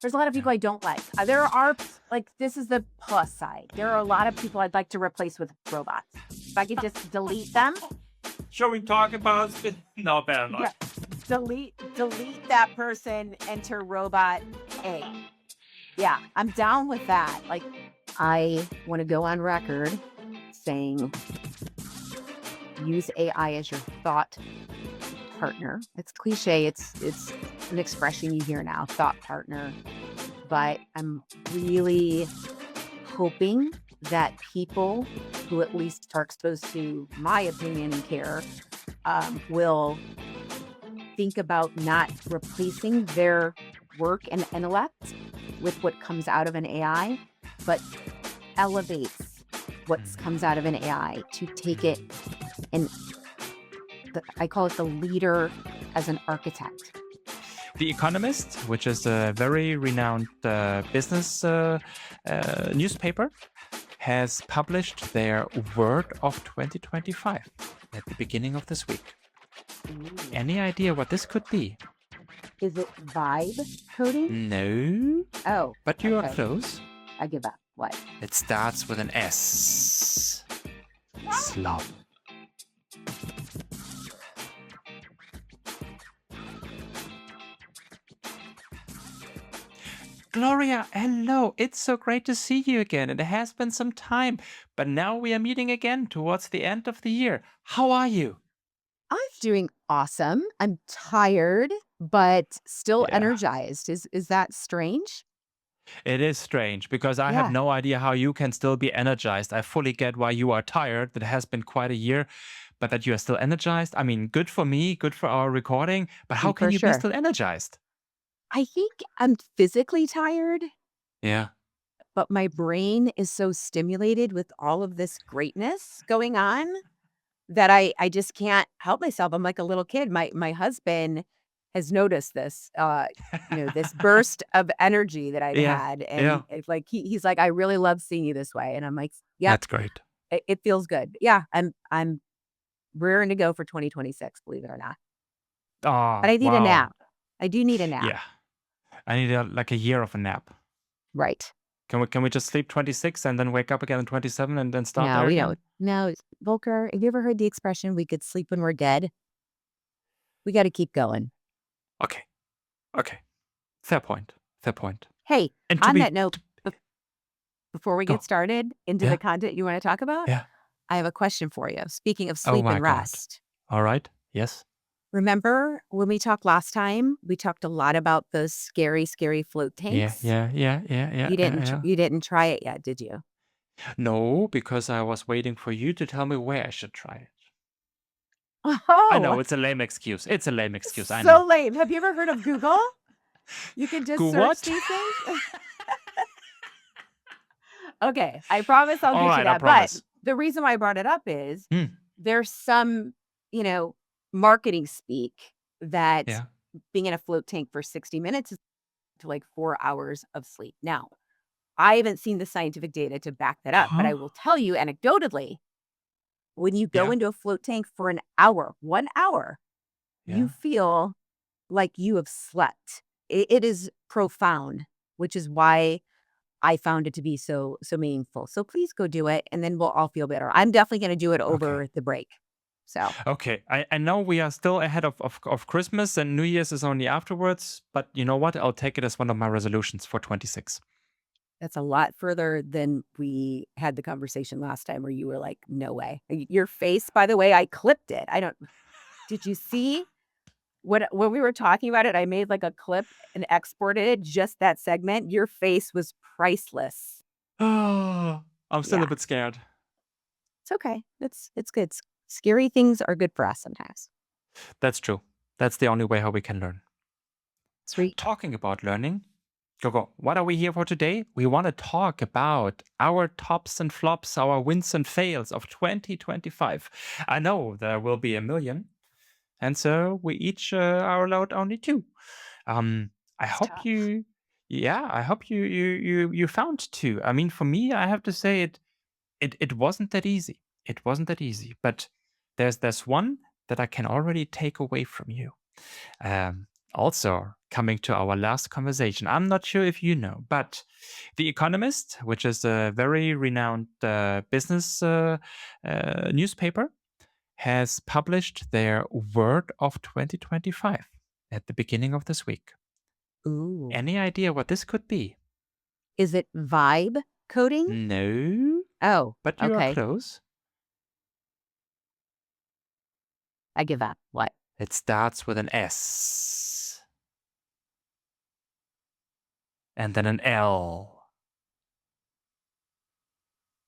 There's a lot of Yeah. people I don't like. There are like this is the plus side. There are a lot of people I'd like to replace with robots. If I could just delete them, Shall we talk about No, better yeah, not. delete that person, enter robot A. Yeah, I'm down with that. Like, I want to go on record saying use AI as your thought partner. It's cliche. It's an expression you hear now, thought partner. But I'm really hoping that people who at least are exposed to my opinion and care will think about not replacing their work and intellect with what comes out of an AI, but elevates what comes out of an AI to take it and I call it the leader as an architect. The Economist, which is a very renowned business newspaper, has published their word of 2025 at the beginning of this week. Any idea what this could be? Is it vibe coding? No. Oh, But you are okay. close. I give up. What? It starts with an S. Slop. Gloria, hello. It's so great to see you again. It has been some time, but now we are meeting again towards the end of the year. How are you? I'm doing awesome. I'm tired, but still Yeah. energized. Is that strange? It is strange because I have Yeah, no idea how you can still be energized. I fully get why you are tired. That has been quite a year, but that you are still energized. I mean, good for me, good for our recording, but how can for you be sure. still energized? I think I'm physically tired, Yeah. but my brain is so stimulated with all of this greatness going on that I just can't help myself. I'm like a little kid. My husband has noticed this, this burst of energy that I've Yeah. had, and Yeah. it's like he's like, "I really love seeing you this way," and I'm like, "Yep, That's great. it feels good." Yeah, I'm rearing to go for 2026, believe it or not. But Oh, I need a wow. nap. I do need a nap. Yeah. I need like a year of a nap. Right. Can we just sleep 26 and then wake up again in 27 and then start No, there we don't. again? No, Volker, have you ever heard the expression, "We could sleep when we're dead"? We gotta keep going. Okay. Okay. Fair point. Fair point. Hey, And to on be that note, before we get go. started into the Yeah. content you wanna talk about, Yeah. I have a question for you. Speaking of Oh sleep my and God. rest, All right. Yes. remember when we talked last time, we talked a lot about those scary, scary float Yeah. tanks? Yeah. Yeah. Yeah. Yeah. Yeah. Yeah. You didn't try it yet, did you? No, because I was waiting for you to tell me where I should try it. I Oh, know it's a lame excuse. It's a lame excuse. I so know. lame. Have you ever heard of Google? You can Go just search what? these things? Okay, I promise I'll All get you right. I that, but promise. the reason why I brought it up is Hmm. there's some, you know, marketing speak that Yeah. being in a float tank for 60 minutes is to like 4 hours of sleep. Now, I haven't seen the scientific data to back that up, but Huh? I will tell you anecdotally, when you go Yeah. into a float tank for an hour, 1 hour, you Yeah. feel like you have slept. It is profound, which is why I found it to be so meaningful. So please go do it, and then we'll all feel better. I'm definitely gonna do it Okay. over the break. So, Okay. I know we are still ahead of Christmas and New Year's is only afterwards, but you know what? I'll take it as one of my resolutions for 26. that's a lot further than we had the conversation last time where you were like, "No way." Your face, by the way, I clipped it. I don't Did you see when we were talking about it, I made like a clip and exported it, just that segment. Your face was priceless. Oh, I'm still a Yeah, bit scared. it's okay. It's good. Scary things are good for us sometimes. That's true. That's the only way how we can learn. Sweet. Talking about learning, Gogo, what are we here for today? We want to talk about our tops and flops, our wins and fails of 2025. I know there will be a million, and so we each are allowed only two. I It's hope tough. I hope you found two. I mean, for me, I have to say it wasn't that easy. It wasn't that easy, but there's one that I can already take away from you. Also, coming to our last conversation. I'm not sure if you know, but The Economist, which is a very renowned business newspaper, has published their word of 2025 at the beginning of this week. Ooh. Any idea what this could be? Is it vibe coding? No, Oh, but you are okay. close. I give up. What? It starts with an S and then an L.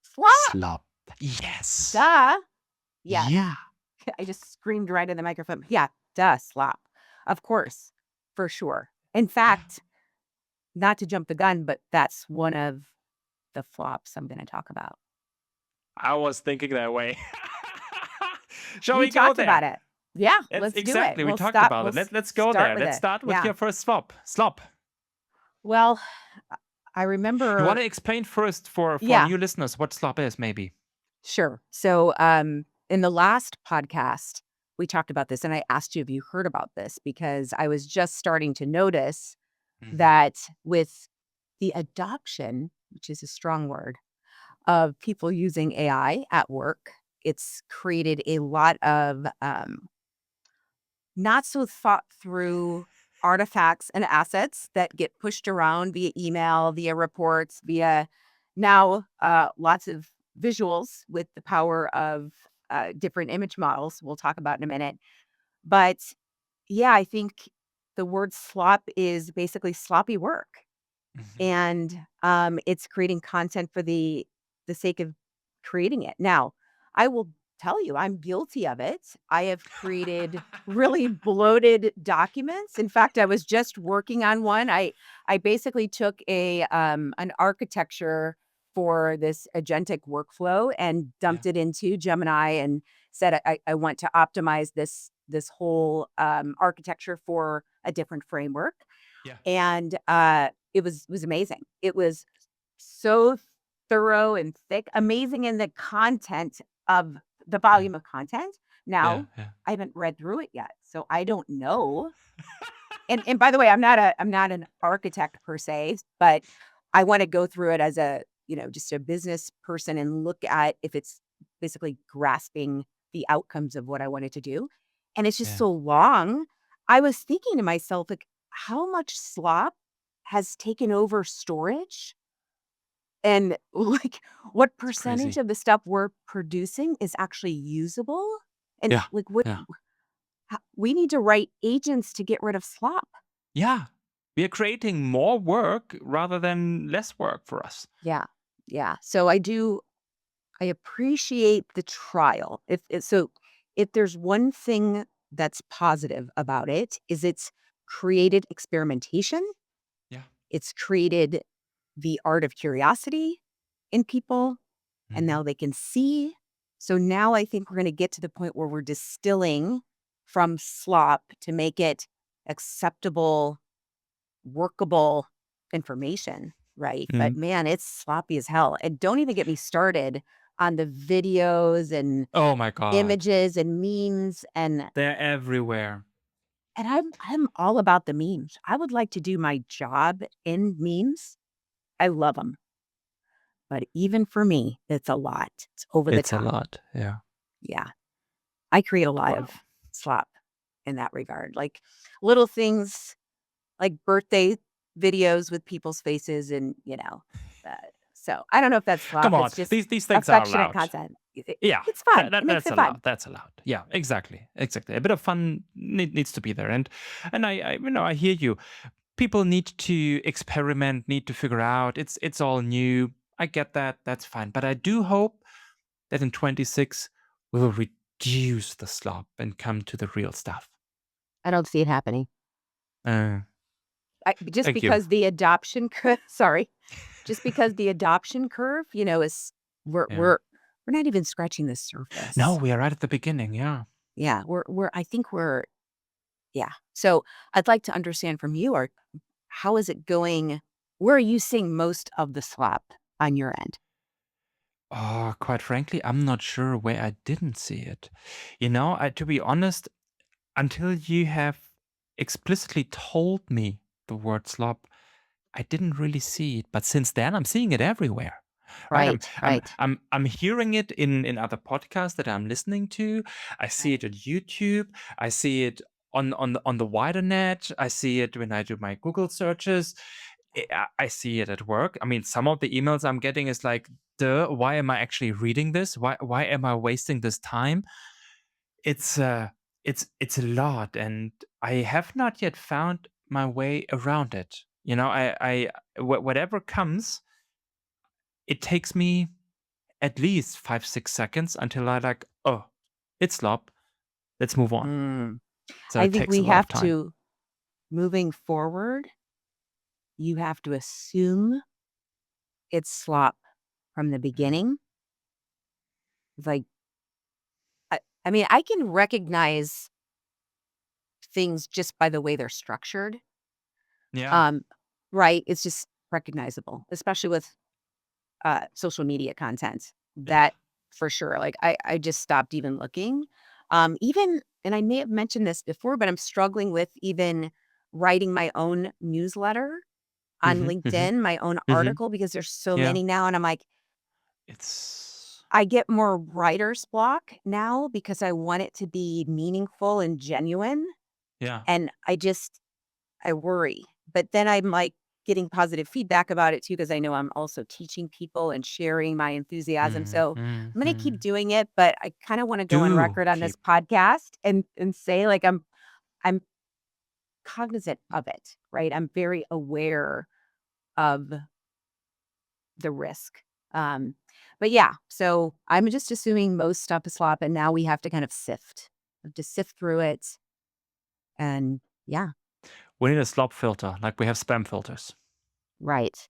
Slop. Slop. Yes. Duh. Yes. Yeah. I just screamed right in the microphone. Yeah, duh, slop. Of course, for sure. In fact, not to jump the gun, but that's one of the flops I'm going to talk about. I was thinking that way. Shall We we go talked about there? it. Yeah, That's let's do it. exactly. We We'll talked stop. about We'll it. Let's go start there. with Let's it. start with Yeah. your first slop. Slop. Well, I You remember. want to explain first for Yeah, new listeners what slop is, maybe? sure. So, in the last podcast, we talked about this, and I asked you if you heard about this because I was just starting to notice that with the adoption, which is a strong word, of people using AI at work, it's created a lot of not so thought through artifacts and assets that get pushed around via email, via reports, via now lots of visuals with the power of different image models we'll talk about in a minute. But yeah, I think the word slop is basically sloppy work. Mhm. And it's creating content for the sake of creating it. Now, I will tell you, I'm guilty of it. I have created really bloated documents. In fact, I was just working on one. I basically took a an architecture for this agentic workflow and Yeah. dumped it into Gemini and said I want to optimize this whole architecture for a different framework. Yeah. And it was amazing. It was so thorough and thick, amazing in the content of the Yeah. volume of content. Yeah. Now, Yeah. I haven't read through it yet, so I don't know. And by the way, I'm not an architect per se, but I want to go through it as a, just a business person and look at if it's basically grasping the outcomes of what I wanted to do. And it's just Yeah. so long. I was thinking to myself, like, how much slop has taken over storage? And like what It's percentage crazy. of the stuff we're producing is actually usable? And Yeah. like what Yeah. we need to write agents to get rid of slop. Yeah. We are creating more work rather than less work for us. Yeah. Yeah. So I appreciate the trial. If there's one thing that's positive about it is it's created experimentation. Yeah. It's created the art of curiosity in people and Mhm. now they can see. So now I think we're going to get to the point where we're distilling from slop to make it acceptable, workable information, right? But Mm. man, it's sloppy as hell. And don't even get me started on the videos and Oh my God. images and memes They're everywhere. and I'm all about the memes. I would like to do my job in memes. I love them. But even for me, it's a lot. It's over the It's a top. lot. Yeah. Yeah. I create a lot Wow. of slop in that regard. Like little things like birthday videos with people's faces and, uh, so I don't know if that's Come slop. on. It's just These things are affectionate allowed. content. Yeah. It's fun. It makes That's it fun. allowed. That's allowed. Yeah, exactly. Exactly. A bit of fun needs to be there. And I hear you. People need to experiment, need to figure out. It's all new. I get that. That's fine. But I do hope that in 26 we will reduce the slop and come to the real stuff. I don't see it happening. Uh, Just thank you. because the adoption curve, sorry, just because the adoption curve, is we're Yeah. we're we're not even scratching the No, surface. we are right at the beginning. Yeah. Yeah, I think yeah. So I'd like to understand from you, or how is it going? Where are you seeing most of the slop on your end? Oh, quite frankly, I'm not sure where I didn't see it. To be honest, until you have explicitly told me the word slop, I didn't really see it, but since then I'm seeing it everywhere. Right? I'm Right, I'm right. I'm I'm hearing it in other podcasts that I'm listening to. I see it Right. on YouTube. I see it on the wider net. I see it when I do my Google searches. I see it at work. I mean, some of the emails I'm getting is like, "Duh, why am I actually reading this? Why am I wasting this time?" It's it's a lot, and I have not yet found my way around it. Whatever comes, it takes me at least 5, 6 seconds until I like, oh, it's slop. Let's move on. Mm. So I it think takes a we lot of have time. to, moving forward, you have to assume it's slop from the Mhm. beginning. Like, I mean, I can recognize things just by the way they're structured. Yeah. Um, right? It's just recognizable, especially with social media content. Yeah. That for sure. Like I just stopped even looking. Even and I may have mentioned this before, but I'm struggling with even writing my own newsletter on Hmm. Hmm. LinkedIn, my own Hmm. article because there's so Yeah. many now. And I'm like, It's I get more writer's block now because I want it to be meaningful and genuine. yeah. And I worry. But then I'm like getting positive feedback about it too, because I know I'm also teaching people and sharing my enthusiasm. So I'm going to keep Hmm. doing it, but I kind of want to go on Do record on this keep. podcast and say like I'm cognizant of it, right? I'm very aware of the risk. Um, but yeah, so I'm just assuming most stuff is slop, and now we have to kind of sift through it, and yeah, We need a slop filter, like we have spam filters. right,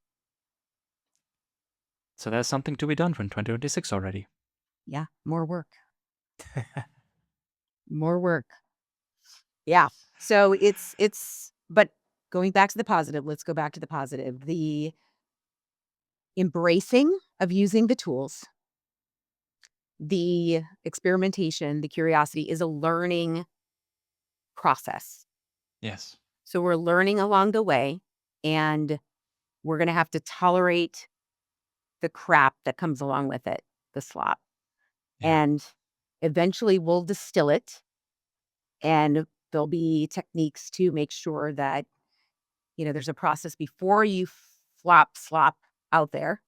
So there's something to be done for 2026 already. yeah, more work. Yeah. So but going back to the positive, let's go back to the positive. The embracing of using the tools, the experimentation, the curiosity is a learning process. Yes. So we're learning along the way, and we're going to have to tolerate the crap that comes along with it, the slop. Yeah. And eventually we'll distill it, and there'll be techniques to make sure that, there's a process before you flop slop out there.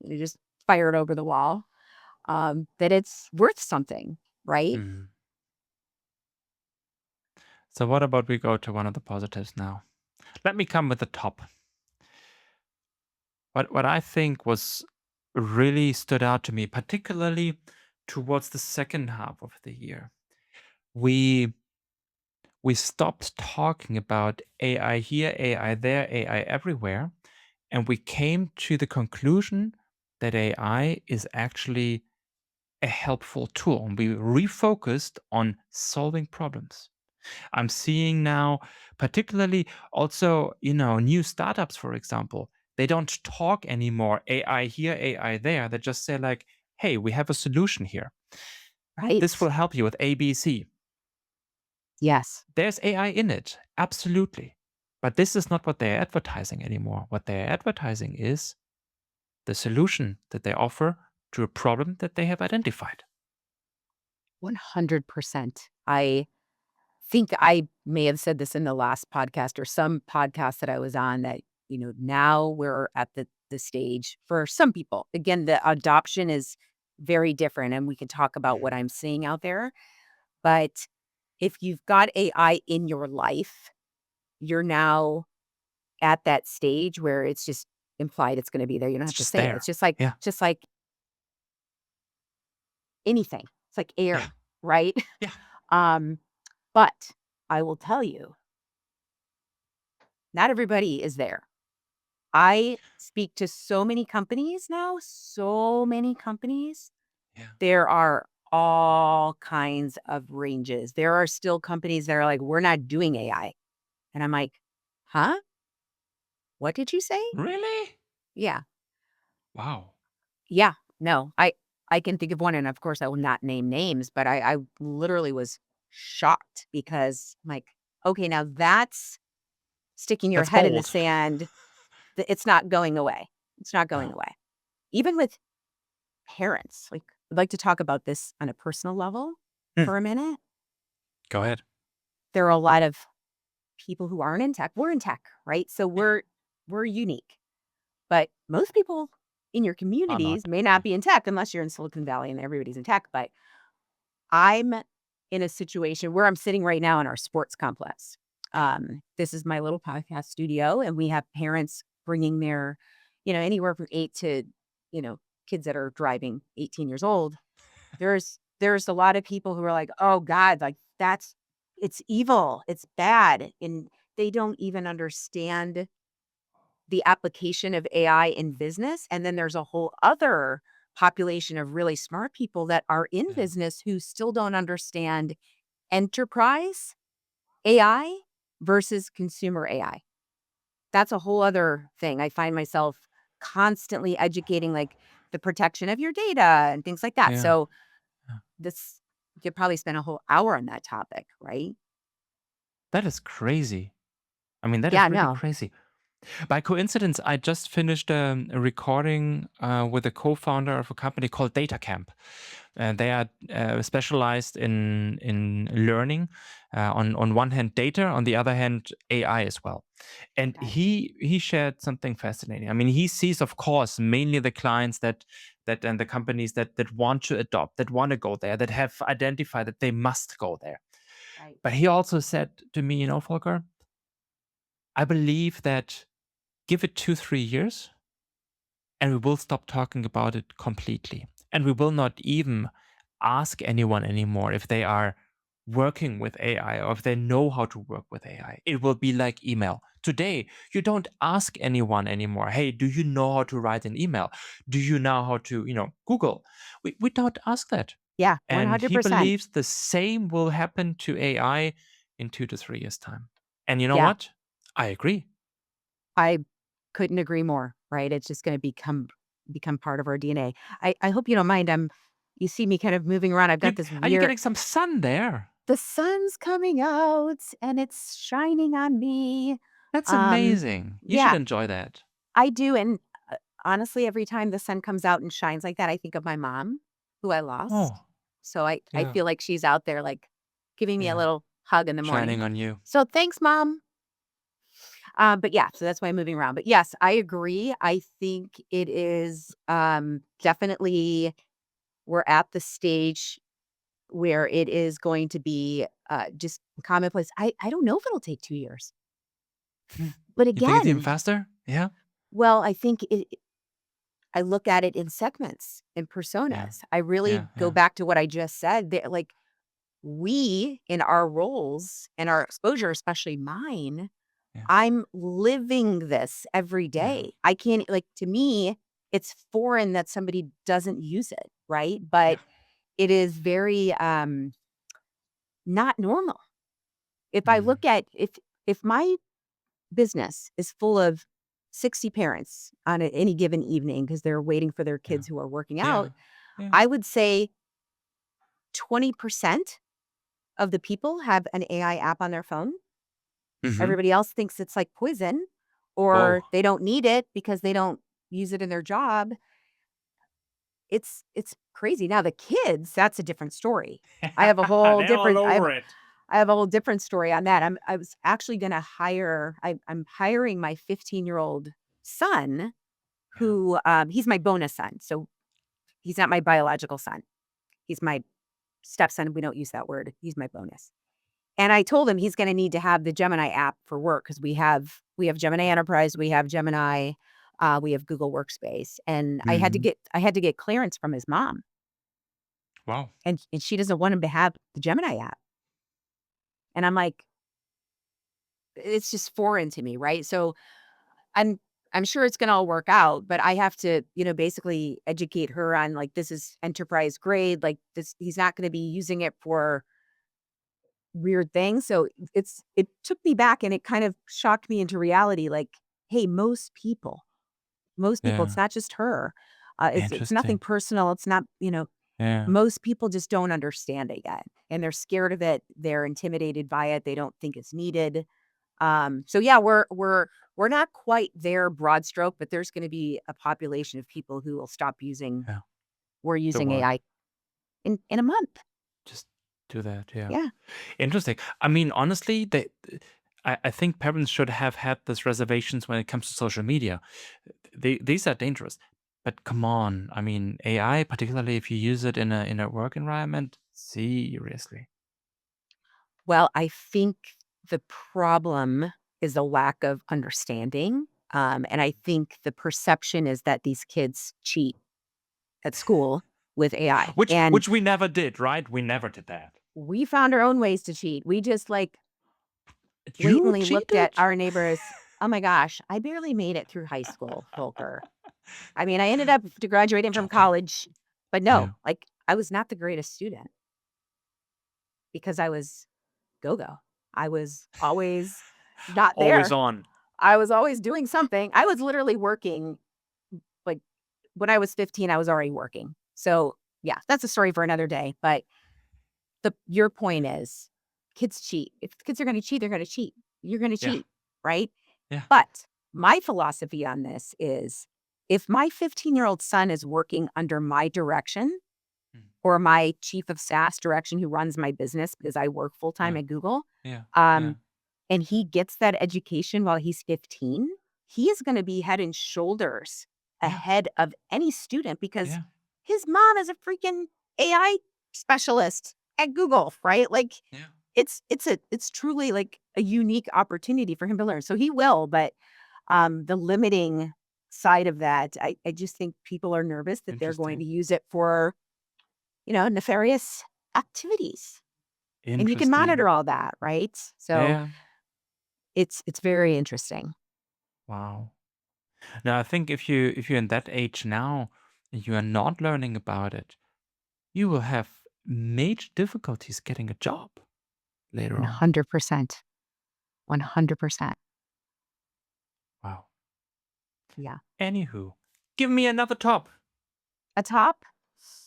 You just fire it over the wall, that it's worth something, right? Mhm. So what about we go to one of the positives now? Let me come with the top. What I think was really stood out to me, particularly towards the second half of the year. We we stopped talking about AI here, AI there, AI everywhere, and we came to the conclusion that AI is actually a helpful tool. And we refocused on solving problems. I'm seeing now, particularly also, new startups, for example, they don't talk anymore AI here, AI there. They just say, like, hey, we have a solution here. This Right. will help you with ABC. Yes. There's AI in it, absolutely. But this is not what they're advertising anymore. What they're advertising is the solution that they offer to a problem that they have identified. 100%. I think I may have said this in the last podcast or some podcast that I was on that, now we're at the stage for some people. Again, the adoption is very different, and we can talk about what Mhm. I'm seeing out there. But if you've got AI in your life, you're now at that stage where it's just implied it's going to be there. You don't It's have to just say it. It's there. Yeah. just like anything. It's like Yeah. air, right? Yeah. um, but I will tell you, not everybody is there. I speak to so many companies now, so many companies. Yeah. There are all kinds of ranges. There are still companies that are like, we're not doing AI. And I'm like, huh? What did you say? Really? Yeah. Wow. Yeah. No, I can think of one. And of course, I will not name names, but I literally was shocked because I'm like, okay, now that's sticking your That's head in the bold. sand. It's not going away. It's not going Yeah. away. Even with parents, like, I'd like to talk about this on a personal level Hmm. for a minute. Go ahead. There are a lot of people who aren't in tech. We're in tech, right? So Yeah. we're unique. But most people in your Are not. communities may not be in tech unless you're in Silicon Valley and everybody's in tech. But I'm in a situation where I'm sitting right now in our sports complex. This is my little podcast studio, and we have parents bringing their, anywhere from 8 to, kids that are driving 18 years old. There's a lot of people who are like, "Oh God, like it's evil, it's bad," and they don't even understand the application of AI in business. And then there's a whole other population of really smart people that are in Yeah. business who still don't understand enterprise AI versus consumer AI. That's a whole other thing. I find myself constantly educating, like, the protection of your data and things like that. Yeah. So Yeah. this you could probably spend a whole hour on that topic, right? That is crazy. I mean, that Yeah, is really no. crazy. By coincidence, I just finished a recording with a co-founder of a company called DataCamp. They are specialized in learning. On one hand, data. On the other hand, AI as well. And Okay. he shared something fascinating. I mean, he sees, of course, mainly the clients that and the companies that want to adopt, that want to go there, that have identified that they must go there. Right. But he also said to me, Volker, I believe that give it 2-3 years and we will stop talking about it completely. And we will not even ask anyone anymore if they are working with AI or if they know how to work with AI. It will be like email. Today, you don't ask anyone anymore, hey, do you know how to write an email? Do you know how to, Google? We don't ask that. Yeah, And he 100%. believes the same will happen to AI in 2 to 3 years' time. And you know Yeah. what? I agree. I couldn't agree more, right? It's just gonna become part of our DNA. I hope you don't mind. You see me kind of moving around. I've got You this are you weird getting some sun there? the sun's coming out and it's shining on me. That's Um, amazing. You should yeah, enjoy that. I do. And honestly, every time the sun comes out and shines like that, I think of my mom, who I lost. Oh, So I yeah, feel like she's out there, like, giving me a yeah. little hug in the morning. Shining on you. So thanks, mom. But yeah, so that's why I'm moving around. But yes, I agree. I think it is definitely we're at the stage where it is going to be just commonplace. I don't know if it'll take 2 years. Hmm. But You think it's even again, faster? Yeah, well, I look at it in segments and yeah, personas. I really yeah, go yeah, back to what I just said. Like, we in our roles and our exposure, especially mine, yeah, I'm living this every yeah, day. I can't, like, to me, it's foreign that somebody doesn't use it, right? yeah, But it is very not normal. If I mm, look at if my business is full of 60 parents on any given evening because they're waiting for their yeah, kids who are working yeah, out, yeah. I would say 20% of the people have an AI app on their phone. Mhm. Everybody else thinks it's like poison, or Whoa. they don't need it because they don't use it in their job. It's crazy. Now the kids, that's a different story. I have a whole They're all different over it. I have a whole different story on that. I was actually gonna hire I'm hiring my 15-year-old son Yeah. who he's my bonus son. So he's not my biological son. He's my stepson. We don't use that word. He's my bonus. And I told him he's gonna need to have the Gemini app for work because we have Gemini Enterprise, we have Gemini, we have Google Workspace. And Mhm. I had to get clearance from his mom. Wow. And she doesn't want him to have the Gemini app. And I'm like, it's just foreign to me, right? So I'm I'm sure it's gonna all work out, but I have to, basically educate her on, like, this is enterprise grade, like, this he's not gonna be using it for weird things. So it took me back and it kind of shocked me into reality, like, hey, most people, it's Yeah. not just her. It's nothing Interesting. personal. It's not. Yeah. Most people just don't understand it yet, and they're scared of it. They're intimidated by it. They don't think it's needed. So yeah, we're not quite there broad stroke, but there's going to be a population of people who will stop using. Yeah. We're The using word. AI in a month. Just do that. Yeah. Yeah. Interesting. I mean, honestly, I think parents should have had these reservations when it comes to social media. These are dangerous. But come on, I mean, AI, particularly if you use it in a work environment, seriously. Well, I think the problem is a lack of understanding. And I think the perception is that these kids cheat at school with AI. And Which we never did, right? We never did that. we found our own ways to cheat. We just like You blatantly looked at cheated? our neighbors. Oh my gosh, I barely made it through high school, Volker. I mean, I ended up to graduating from Joking. college, but Yeah. no, like I was not the greatest student because I was go-go. I was always not Always there. on. I was always doing something. I was literally working, like, when I was 15, I was already working. So, yeah, that's a story for another day, but your point is kids cheat. If kids are gonna cheat, they're gonna cheat. You're gonna Yeah. cheat, right? Yeah. But my philosophy on this is if my 15-year-old son is working under my direction Mm. or my chief of staff's direction who runs my business because I work full time Yeah. at Google, Yeah. Yeah. um, and he gets that education while he's 15, he is going to be head and shoulders Yeah. ahead of any student because Yeah. his mom is a freaking AI specialist at Google, right? Like Yeah. it's truly like a unique opportunity for him to learn. So he will, but the limiting side of that, I just think people are nervous that they're going to Interesting. use it for, nefarious activities. And you can Interesting. monitor all that, right? So Yeah. it's very interesting. Wow. Now I think if you're in that age now and you are not learning about it, you will have major difficulties getting a job later on. 100%. 100%. Wow. Yeah. Anywho, give me another top. A top,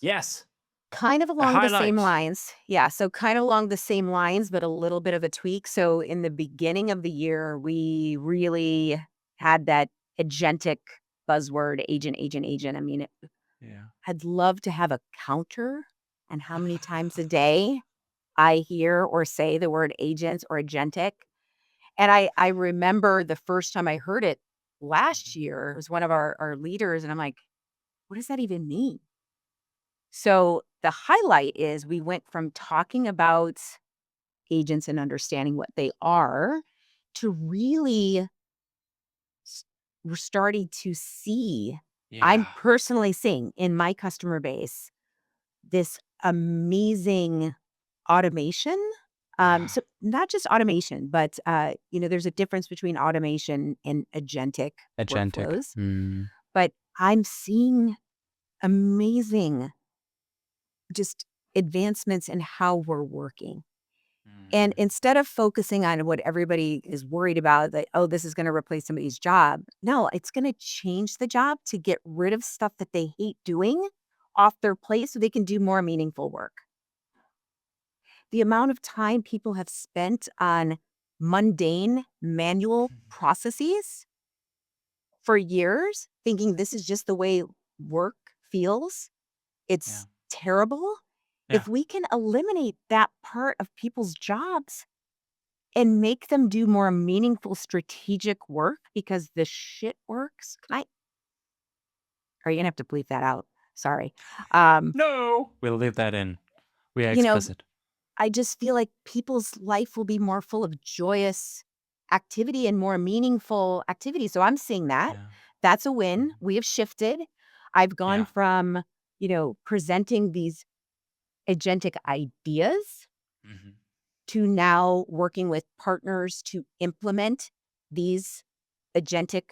Yes. kind of A along the same highlight. lines. Yeah, so kind of along the same lines, but a little bit of a tweak. So in the beginning of the year, we really had that agentic buzzword, agent, agent, agent. I mean, Yeah. I'd love to have a counter and how many times a day I hear or say the word agents or agentic. And I remember the first time I heard it last year, it was one of our leaders, and I'm like, what does that even mean? So the highlight is we went from talking about agents and understanding what they are to really we're starting to see, I'm Yeah. personally seeing in my customer base this amazing automation. Yeah. So not just automation, but there's a difference between automation and agentic Agentic. workflows. Hmm. But I'm seeing amazing just advancements in how we're working. And Hmm. instead of focusing on what everybody is worried about, that, oh, this is going to replace somebody's job. No, it's going to change the job to get rid of stuff that they hate doing off their plate so they can do more meaningful work. The amount of time people have spent on mundane manual processes for years, thinking this is just the way work feels, Yeah. it's terrible. Yeah. If we can eliminate that part of people's jobs and make them do more meaningful strategic work because the shit works. Are you gonna have to bleep that out? Sorry. Um, No. We'll leave that in. We are you know, explicit. I just feel like people's life will be more full of joyous activity and more meaningful activity. So I'm seeing that. Yeah. That's a win. Mhm. We have shifted. I've gone Yeah. from, presenting these agentic ideas Hmm. to now working with partners to implement these agentic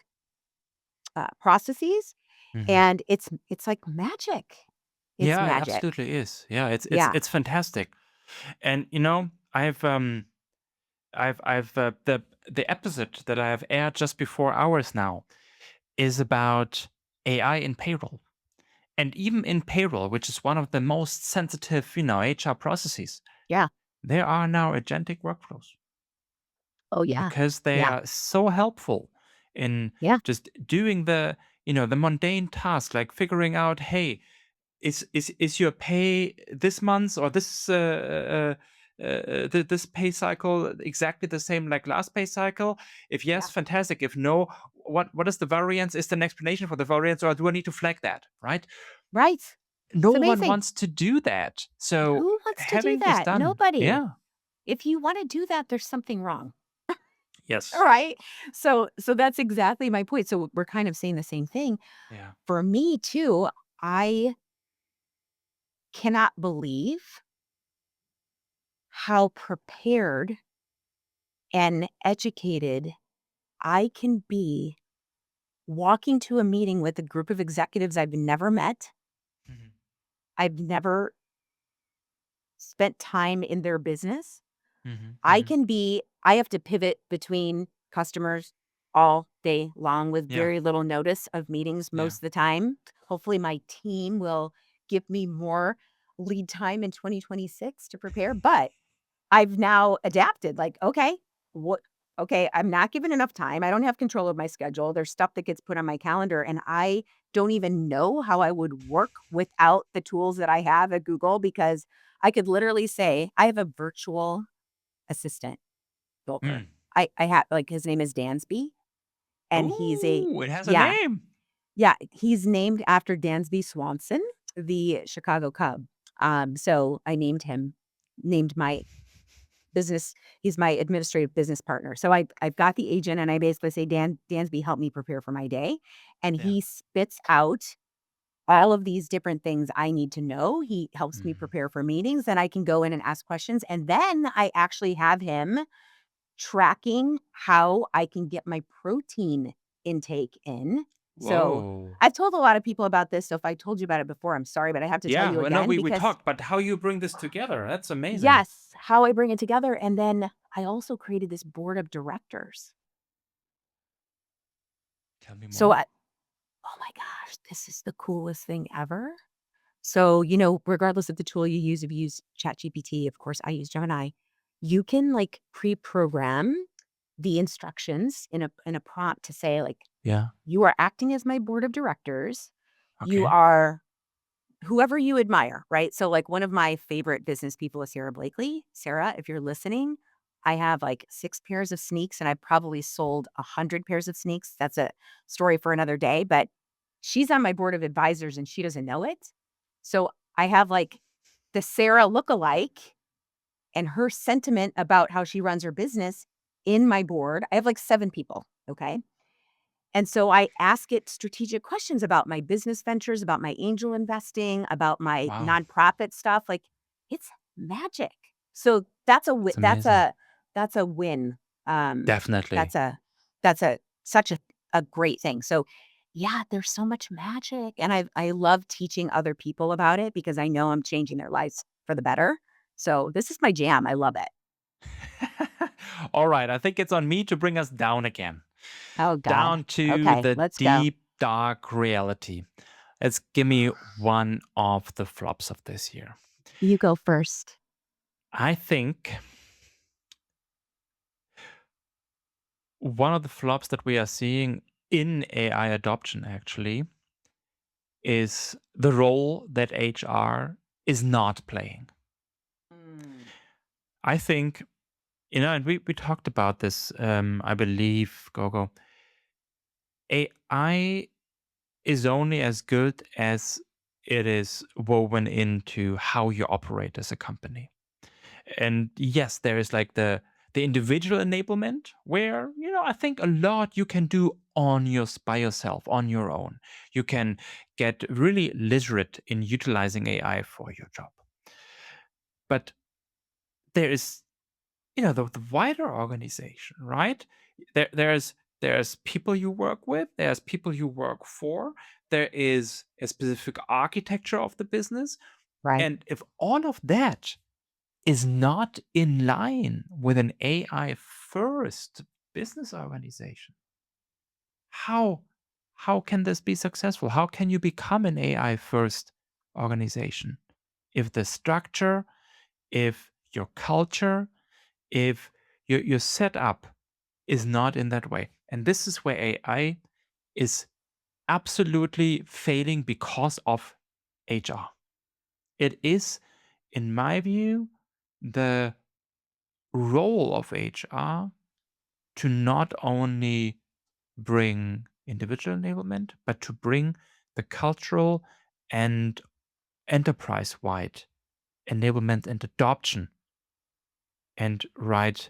processes, Hmm. and it's like magic. It's Yeah, it magic. absolutely is. Yeah, Yeah. it's fantastic. And I've the episode that I have aired just before ours now is about AI in payroll. And even in payroll, which is one of the most sensitive, HR processes, Yeah. there are now agentic workflows Oh, yeah. because they Yeah. are so helpful in Yeah. just doing the mundane task, like figuring out, hey, is your pay this month or this pay cycle exactly the same like last pay cycle? If Yeah. yes, fantastic. If no, what is the variance? Is there an explanation for the variance, or do I need to flag that? Right? Right. No It's one amazing. wants to do that. So Who wants to do having this that? done, Nobody. yeah, If you want to do that, there's something wrong. yes, Right? So that's exactly my point. So we're kind of saying the same thing. yeah, For me too, I cannot believe how prepared and educated I can be walking to a meeting with a group of executives I've never met. mhm, I've never spent time in their business. mhm, mhm, I have to pivot between customers all day long with yeah, very little notice of meetings most yeah, of the time. Hopefully, my team will give me more lead time in 2026 to prepare, but I've now adapted, like, what okay, I'm not given enough time. I don't have control of my schedule. There's stuff that gets put on my calendar, and I don't even know how I would work without the tools that I have at Google because I could literally say, I have a virtual assistant builder. mm. I have like, his name is Dansby, and he's a Ooh, it has a yeah, name. yeah, he's named after Dansby Swanson, the Chicago Cub. So I named my business he's my administrative business partner. So I've got the agent and I basically say, Dansby, help me prepare for my day. And Yeah. he spits out all of these different things I need to know. He helps me Mhm. prepare for meetings and I can go in and ask questions. And then I actually have him tracking how I can get my protein intake in. So Whoa. I've told a lot of people about this. So if I told you about it before, I'm sorry, but I have to tell Yeah, you well, no, again we because talked, but how you bring this together? That's amazing. yes, how I bring it together. And then I also created this board of directors. Tell me So more. oh my gosh, this is the coolest thing ever. So, regardless of the tool you use, if you use ChatGPT, of course, I use Gemini, you can like pre-program the instructions in a prompt to say, like, Yeah. you are acting as my board of directors. You Okay. are whoever you admire, right? So, like, one of my favorite business people is Sarah Blakely. Sarah, if you're listening, I have like 6 pairs of sneaks and I've probably sold 100 pairs of sneaks. That's a story for another day, but she's on my board of advisors and she doesn't know it. So, I have like the Sarah lookalike and her sentiment about how she runs her business in my board. I have like 7 people, okay? And so I ask it strategic questions about my business ventures, about my angel investing, about my Wow. nonprofit stuff. Like it's magic. So that's a That's amazing. that's a win. Um, Definitely. that's a that's a such a great thing. So yeah, there's so much magic, and I love teaching other people about it because I know I'm changing their lives for the better. So this is my jam. I love it. All right. I think it's on me to bring us down again, Oh God. down to Okay, the let's go. deep, dark reality. Let's give me one of the flops of this year. You go first. I think one of the flops that we are seeing in AI adoption actually is the role that HR is not playing. Mm. I think, and we talked about this, I believe, Gogo. AI is only as good as it is woven into how you operate as a company. And yes, there is like the individual enablement where, I think a lot you can do by yourself, on your own. You can get really literate in utilizing AI for your job. But there is, the wider organization, right? There's people you work with, there's people you work for, there is a specific architecture of the business. Right. And if all of that is not in line with an AI first business organization, how how can this be successful? How can you become an AI first organization if the structure, if your culture, if your setup is not in that way? And this is where AI is absolutely failing because of HR. It is, in my view, the role of HR to not only bring individual enablement, but to bring the cultural and enterprise wide enablement and adoption and right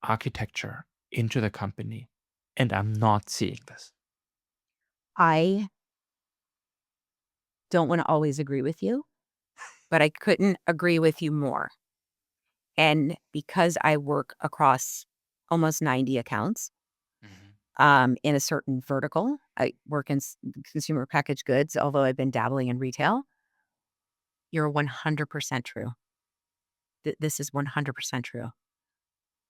architecture into the company. And I'm not seeing this. I don't want to always agree with you, but I couldn't agree with you more. And because I work across almost 90 accounts in a certain vertical, I work in consumer packaged goods, although I've been dabbling in retail. You're 100% true. This is 100% true.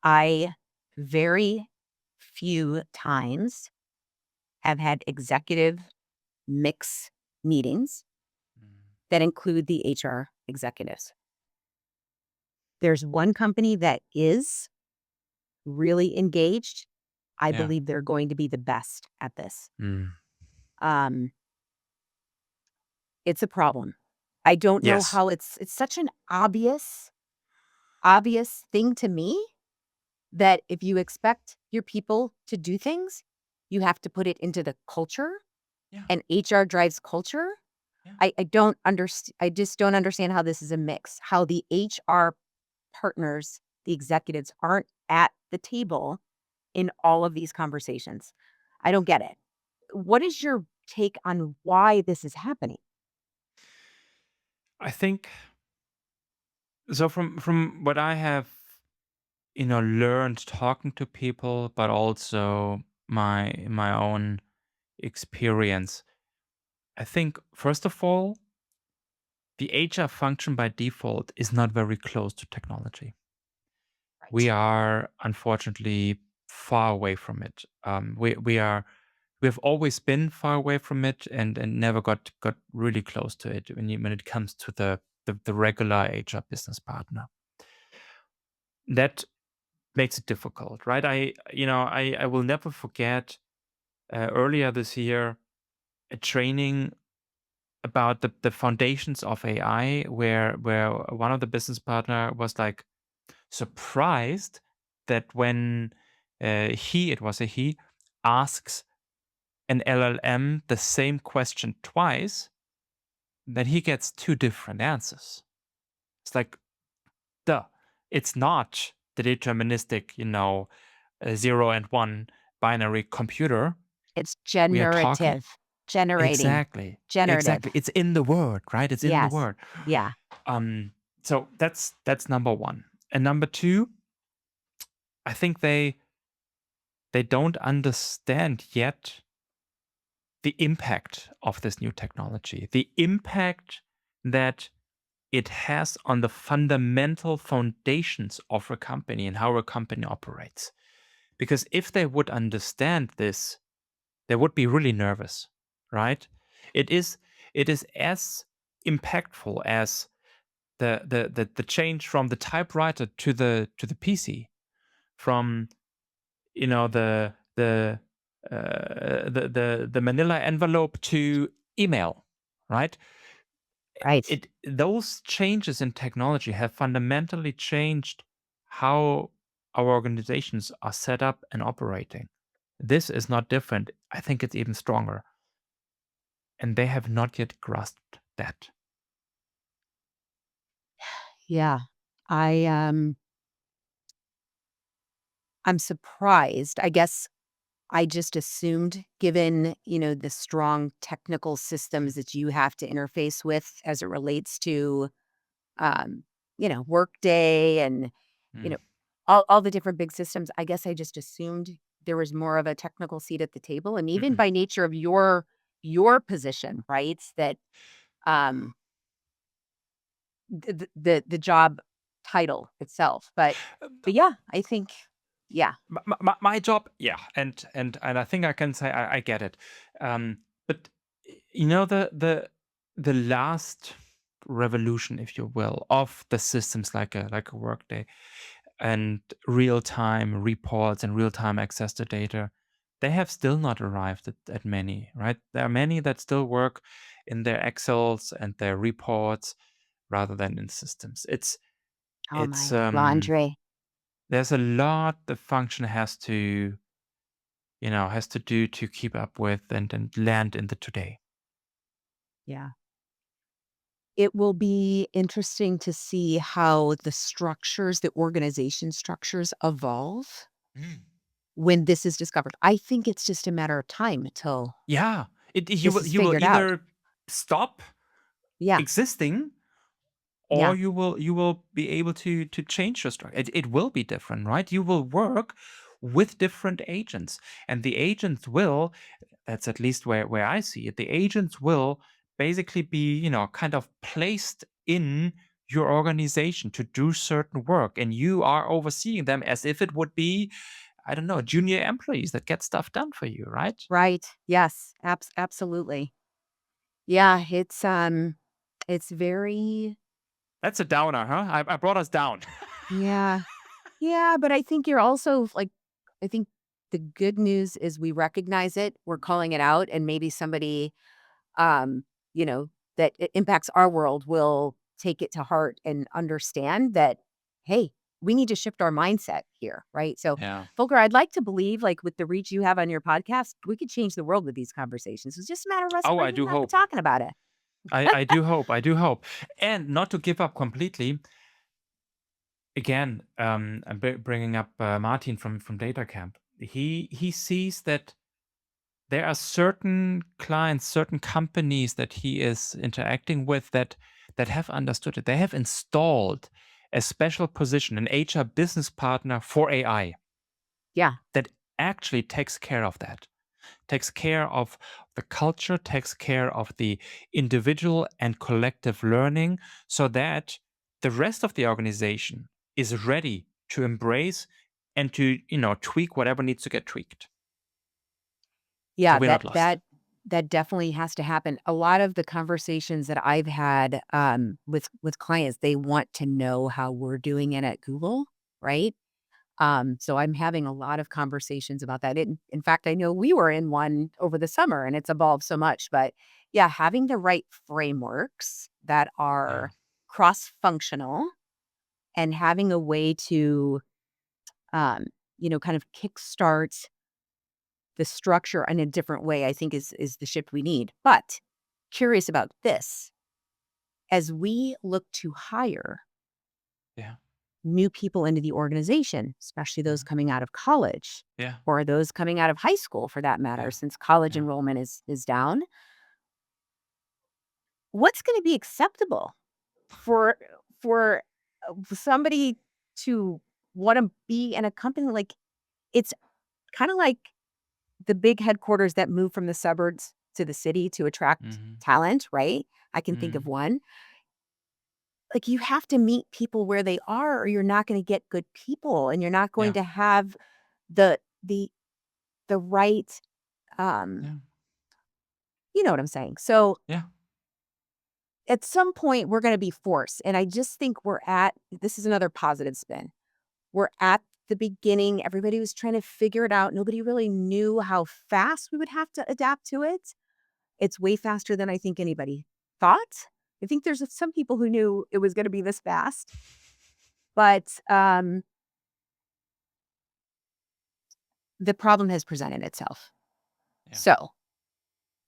I very few times have had executive mix meetings that include the HR executives. There's one company that is really engaged. I Yeah. believe they're going to be the best at this. Mm. Um, it's a problem. I don't know Yes. how it's such an obvious thing to me that if you expect your people to do things, you have to put it into the culture, Yeah. and HR drives culture. Yeah. I don't understand. I just don't understand how this is a mix, how the HR partners, the executives aren't at the table in all of these conversations. I don't get it. What is your take on why this is happening? I think so from what I have learned talking to people, but also my own experience. I think first of all, the HR function by default is not very close to technology. We Right. are unfortunately far away from it. We have always been far away from it and never got really close to it when it comes to the regular HR business partner. That makes it difficult, right? I will never forget earlier this year a training about the foundations of AI, where one of the business partner was like surprised that when it was a he, asks an LLM the same question twice, that he gets two different answers. It's like, duh, it's not the deterministic, 0 and 1 binary computer. It's We are talking generative, generating, exactly, generative. exactly. It's in the word, right? It's in the Yes. word. Yeah. Um, so that's number one. And number two, I think they don't understand yet the impact of this new technology, the impact that it has on the fundamental foundations of a company and how a company operates. Because if they would understand this, they would be really nervous, right? It is it is as impactful as the change from the typewriter to the PC, from the manila envelope to email, right? Right. Those changes in technology have fundamentally changed how our organizations are set up and operating. This is not different. I think it's even stronger. And they have not yet grasped that. Yeah. I I'm surprised. I guess I just assumed, given, the strong technical systems that you have to interface with as it relates to, Workday and, you Mm, know, all the different big systems. I guess I just assumed there was more of a technical seat at the table. And even mm-mm. by nature of your position, right? That um the job title itself. But Um, yeah, I think. Yeah. My job, yeah, and I think I can say I get it. But you know the last revolution, if you will, of the systems like a workday and real time reports and real time access to data, they have still not arrived at many, right? There are many that still work in their Excels and their reports rather than in systems. Oh It's my laundry. there's a lot the function has to do to keep up with and land in the today. Yeah. It will be interesting to see how the organization structures evolve Mm. when this is discovered. I think it's just a matter of time until Yeah, you this will is you will figured out. either stop Yeah. existing or Yeah. you will be able to change your structure. It will be different, right? You will work with different agents, and the agents will. That's at least where I see it. The agents will basically be kind of placed in your organization to do certain work, and you are overseeing them as if it would be, I don't know, junior employees that get stuff done for you, right? Right. Yes. Absolutely. Yeah. It's very, That's a downer, huh? I brought us down. yeah. Yeah. But I think you're also like, I think the good news is we recognize it, we're calling it out, and maybe somebody um, you know, that it impacts our world will take it to heart and understand that, hey, we need to shift our mindset here, right? So, Yeah. Volker, I'd like to believe, like with the reach you have on your podcast, we could change the world with these conversations. It's just a matter of us Oh, I bringing do it up and hope. talking about it. I do hope. I do hope. And not to give up completely. Again, I'm bringing up Martin from Data Camp. He sees that there are certain clients, certain companies that he is interacting with that have understood it. They have installed a special position, an HR business partner for AI Yeah, that actually takes care of that, takes care of the culture, takes care of the individual and collective learning so that the rest of the organization is ready to embrace and to, tweak whatever needs to get tweaked. So yeah, we're not lost. that definitely has to happen. A lot of the conversations that I've had with clients, they want to know how we're doing it at Google, right? So I'm having a lot of conversations about that. In fact, I know we were in one over the summer and it's evolved so much, but yeah, having the right frameworks that Yeah. are cross-functional and having a way to, um, kind of kickstart the structure in a different way, I think is the shift we need. But curious about this, as we look to hire Yeah. new people into the organization, especially those Mhm. coming out of college Yeah. or those coming out of high school for that matter, Yeah. since college Yeah. enrollment is down. What's going to be acceptable for somebody to want to be in a company like it's kind of like the big headquarters that move from the suburbs to the city to attract Mhm. talent, right? I can think of Mhm. one. Like you have to meet people where they are or you're not going to get good people and you're not going Yeah. to have the the the right um Yeah. you know what I'm saying. So Yeah. at some point we're going to be forced and I just think we're at this is another positive spin. We're at the beginning. Everybody was trying to figure it out. Nobody really knew how fast we would have to adapt to it. It's way faster than I think anybody thought. I think there's some people who knew it was going to be this fast, but the problem has presented itself. Yeah. So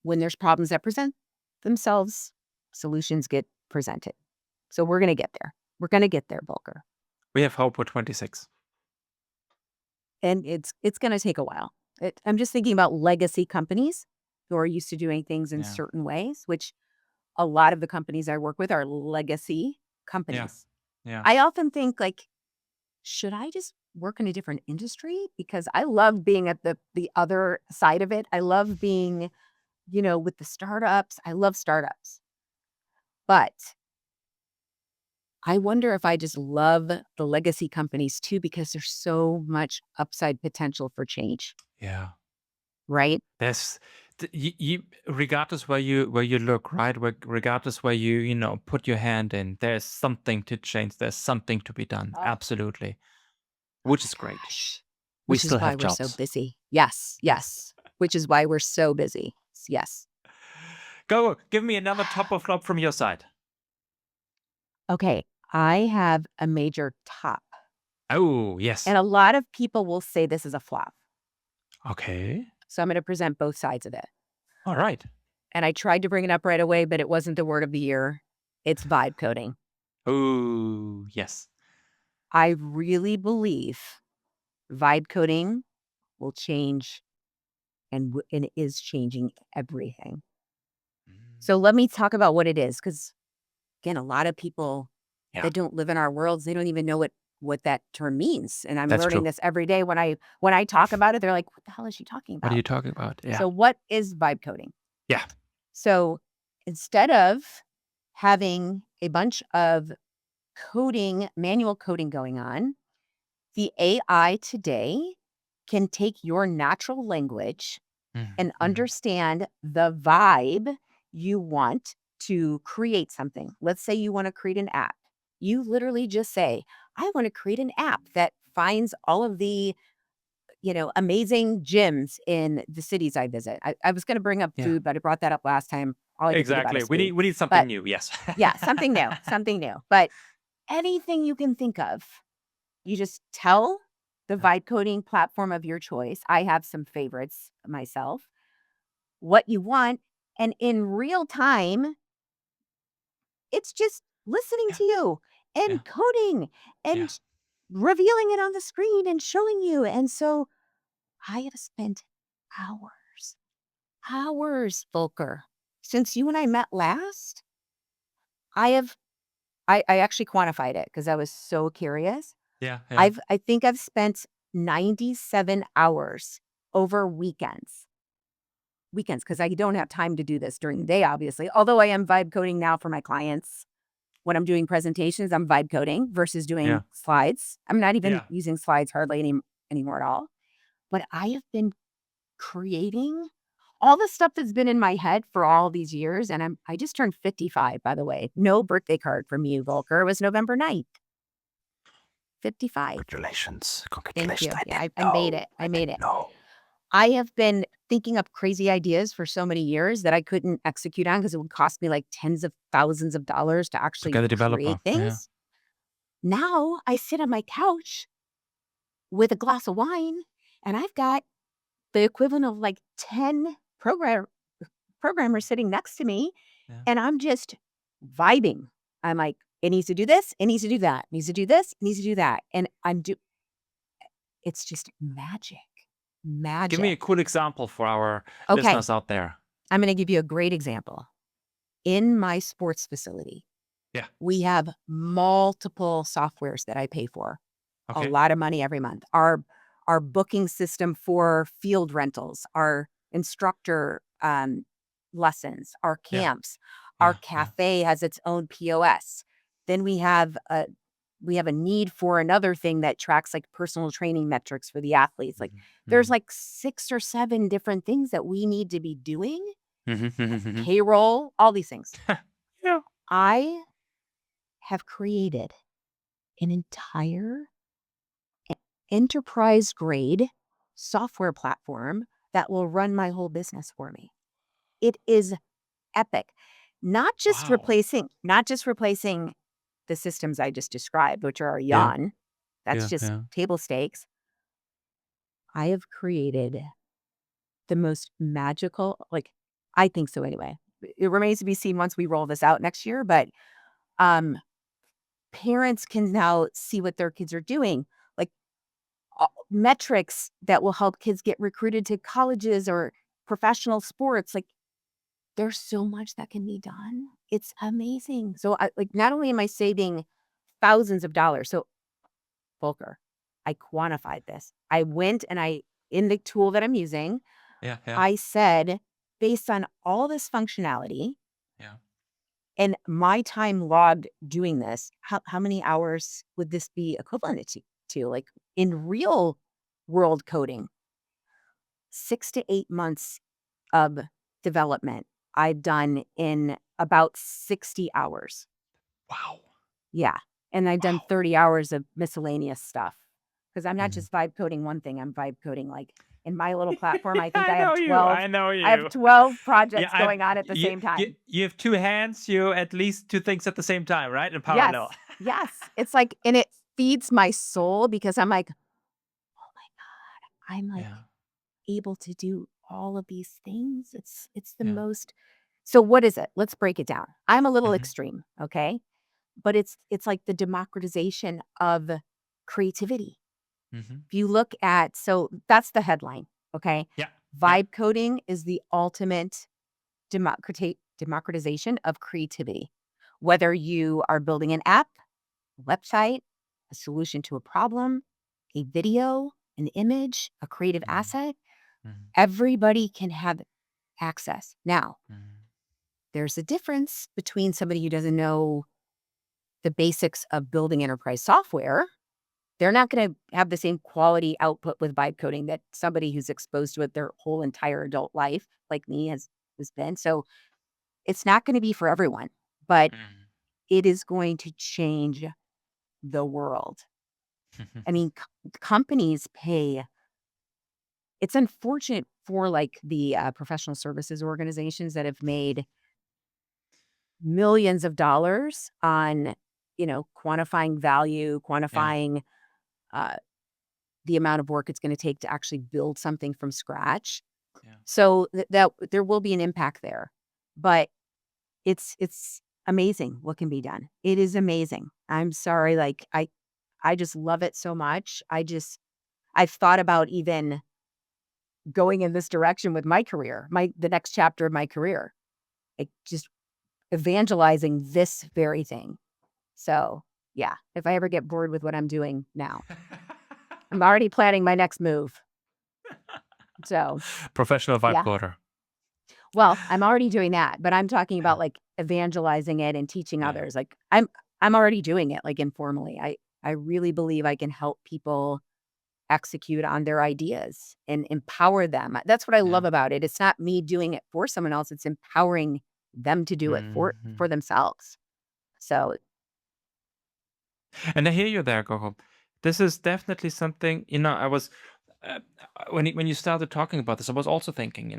when there's problems that present themselves, solutions get presented. So we're going to get there. We're going to get there, Volker. We have hope for 26. And it's going to take a while. I'm just thinking about legacy companies who are used to doing things in Yeah. certain ways, which a lot of the companies I work with are legacy Yeah. companies. Yeah. I often think like, should I just work in a different industry? Because I love being at the other side of it. I love being, with the startups. I love startups. But I wonder if I just love the legacy companies too, because there's so much upside potential for change, Yeah. right? There's you regardless where you look, right? Regardless where you know put your hand in, there's something to change. There's something to be done. Oh Absolutely, my which is great. gosh. We Which is still why have we're so jobs. busy. Yes, Yes. yes. Which is why we're so busy. Yes. Go. Give me another top of flop from your side. Okay. I have a major top. Oh yes. And a lot of people will say this is a flop. Okay. So I'm going to present both sides of it. All right. And I tried to bring it up right away, but it wasn't the word of the year. It's vibe coding. Oh yes. I really believe vibe coding will change and is changing everything. Mm, So let me talk about what it is, because again, a lot of people yeah, that don't live in our worlds, they don't even know what that term means. And I'm that's learning true. this every day. When I talk about it, they're like, "What the hell is she talking What are about?" you talking about? Yeah. So what is vibe coding? Yeah. So instead of having a bunch of manual coding going on, the AI today can take your natural language Mhm, and mhm. understand the vibe you want to create something. Let's say you want to create an app. You literally just say, I want to create an app that finds all of the, amazing gyms in the cities I visit. I was going to bring up Yeah. food, but I brought that up last time. All I could think about Exactly. is We food. need something But new. Yes. yeah, something new, something new. But anything you can think of, you just tell the Yeah. vibe coding platform of your choice. I have some favorites myself, what you want. And in real time, it's just listening Yeah. to you Yeah. and coding Yeah. and revealing it on the screen and showing you. And so I have spent hours, hours, Volker. Since you and I met last, I have, I actually quantified it because I was so curious. Yeah. Yeah. I think I've spent 97 hours over weekends, because I don't have time to do this during the day, obviously. Although I am vibe coding now for my clients. When I'm doing presentations, I'm vibe coding versus Yeah. doing slides. I'm not even Yeah. using slides hardly anymore at all. But I have been creating all the stuff that's been in my head for all these years. And I just turned 55, by the way. No birthday card from you, Volker. It was November 9th. 55. Congratulations. Thank Congratulations. you. I Yeah, didn't I made know. it. I I made didn't it. know. I have been thinking up crazy ideas for so many years that I couldn't execute on because it would cost me like tens of thousands of dollars to To actually get a developer. create Yeah. things. Now I sit on my couch with a glass of wine and I've got the equivalent of like 10 programmers sitting next to me Yeah. and I'm just vibing. I'm like, it needs to do this, it needs to do that, it needs to do this, it needs to do that. And it's just magic. Give me Magic. a cool example for our Okay, listeners out there. I'm going to give you a great example. In my sports facility, Yeah. we have multiple softwares that I pay for. A Okay. lot of money every month. Our booking system for field rentals, our instructor lessons, our Yeah. camps, our Yeah. Yeah. cafe has its own POS. Then we have a need for another thing that tracks like personal training metrics for the athletes. Like Mhm, there's mhm. like 6 or 7 different things that we need to be doing, Mhm, mhm, mhm. payroll, all these things. Yeah. I have created an entire enterprise grade software platform that will run my whole business for me. It is epic. Wow. Not just replacing the systems I just described, which are a Yeah. yawn. That's Yeah. just Yeah. table stakes. I have created the most magical, like I think so anyway. It remains to be seen once we roll this out next year, but um parents can now see what their kids are doing. Like metrics that will help kids get recruited to colleges or professional sports. Like there's so much that can be done. It's amazing. So I like not only am I saving thousands of dollars. So Volker, I quantified this. I went and in the tool that I'm using, Yeah. Yeah. I said, based on all this functionality, Yeah. And my time logged doing this, how many hours would this be equivalent to? Like in real world coding, 6 to 8 months of development I've done in about 60 hours. Wow. Yeah. And I've done Wow. 30 hours of miscellaneous stuff because I'm not Mhm. just vibe coding one thing. I'm vibe coding like in my little platform. I think I I have know you. 12. I know I have you. 12 Yeah, projects going on at the you same you time. you have two hands, you at least two things at the same time, right? In Yes. parallel. Yes. It's like, and it feeds my soul because I'm like, I'm like Yeah. able to do all of these things. It's the Yeah. most. So what is it? Let's break it down. I'm a little Mhm. extreme, okay? But it's like the democratization of creativity. Mhm. If you look at, so that's the headline, okay? Yeah. Yeah. Vibe coding is the ultimate democratization of creativity. Whether you are building an app, a website, a solution to a problem, a video, an image, a creative Mhm. asset, Mhm. everybody can have access. Now, Mhm. there's a difference between somebody who doesn't know the basics of building enterprise software. They're not going to have the same quality output with vibe coding that somebody who's exposed to it their whole entire adult life, like me, has been. So it's not going to be for everyone, but Mhm. it is going to change the world. I mean, companies pay. It's unfortunate for like the professional services organizations that have made millions of dollars on, quantifying value, Yeah. quantifying uh, the amount of work it's going to take to actually build something from scratch. Yeah. So that there will be an impact there, but it's amazing what can be done. It is amazing. I'm sorry, like I just love it so much. I've thought about even going in this direction with my career, the next chapter of my career, like just evangelizing this very thing. So, yeah, if I ever get bored with what I'm doing now, I'm already planning my next move. So, Professional vibe yeah. coder. Well, I'm already doing that, but I'm talking about like evangelizing it and teaching Yeah. others. Like I'm already doing it like informally. I really believe I can help people execute on their ideas and empower them. That's what I Yeah. love about it. It's not me doing it for someone else, it's empowering them to do it for Mhm. themselves. So, And I hear you there, Gogo. This is definitely something, I was uh, when you started talking about this, I was also thinking,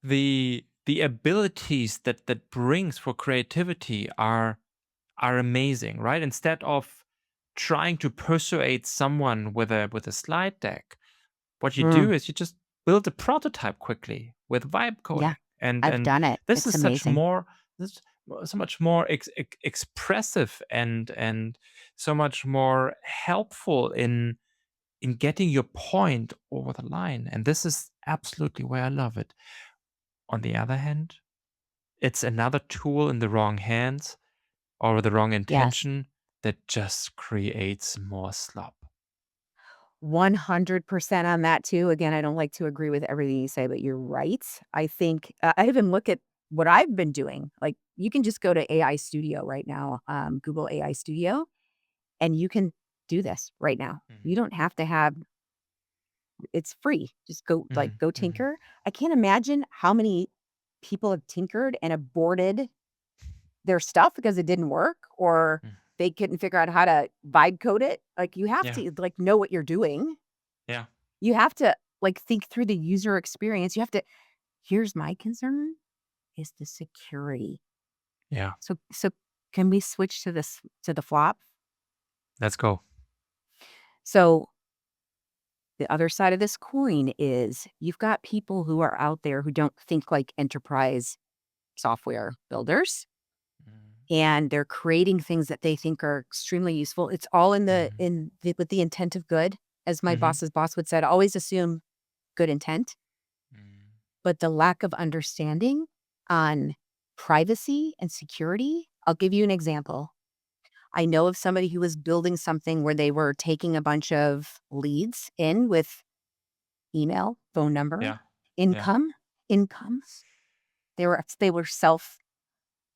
the abilities that brings for creativity are amazing, right? Instead of trying to persuade someone with a slide deck, what you do mm, is you just build a prototype quickly with vibe yeah, coding, and I've done it. this It's is such amazing. more this so much more expressive and so much more helpful in getting your point over the line, and this is absolutely where I love it. On the other hand, it's another tool in the wrong hands or the wrong Yes. intention that just creates more slop. 100% on that too. Again, I don't like to agree with everything you say, but you're right. I think I even look at what I've been doing. Like you can just go to AI Studio right now, Google AI Studio, and you can do this right now. You Mhm, don't have to have it's free. Just go mhm, go mhm, tinker. I can't imagine how many people have tinkered and aborted their stuff because it didn't work or mm. they couldn't figure out how to vibe code it. Like you have Yeah, to like know what you're doing. yeah, You have to, like, think through the user experience. You have to here's my concern is the security. yeah. So can we switch to this to the flop? Let's go. So the other side of this coin is you've got people who are out there who don't think like enterprise software builders, Mm, and they're creating things that they think are extremely useful. It's all mhm, with the intent of good. As my mhm, boss's boss would said, always assume good intent. mm, But the lack of understanding on privacy and security, I'll give you an example. I know of somebody who was building something where they were taking a bunch of leads in with email, phone number, yeah, yeah, incomes. They were self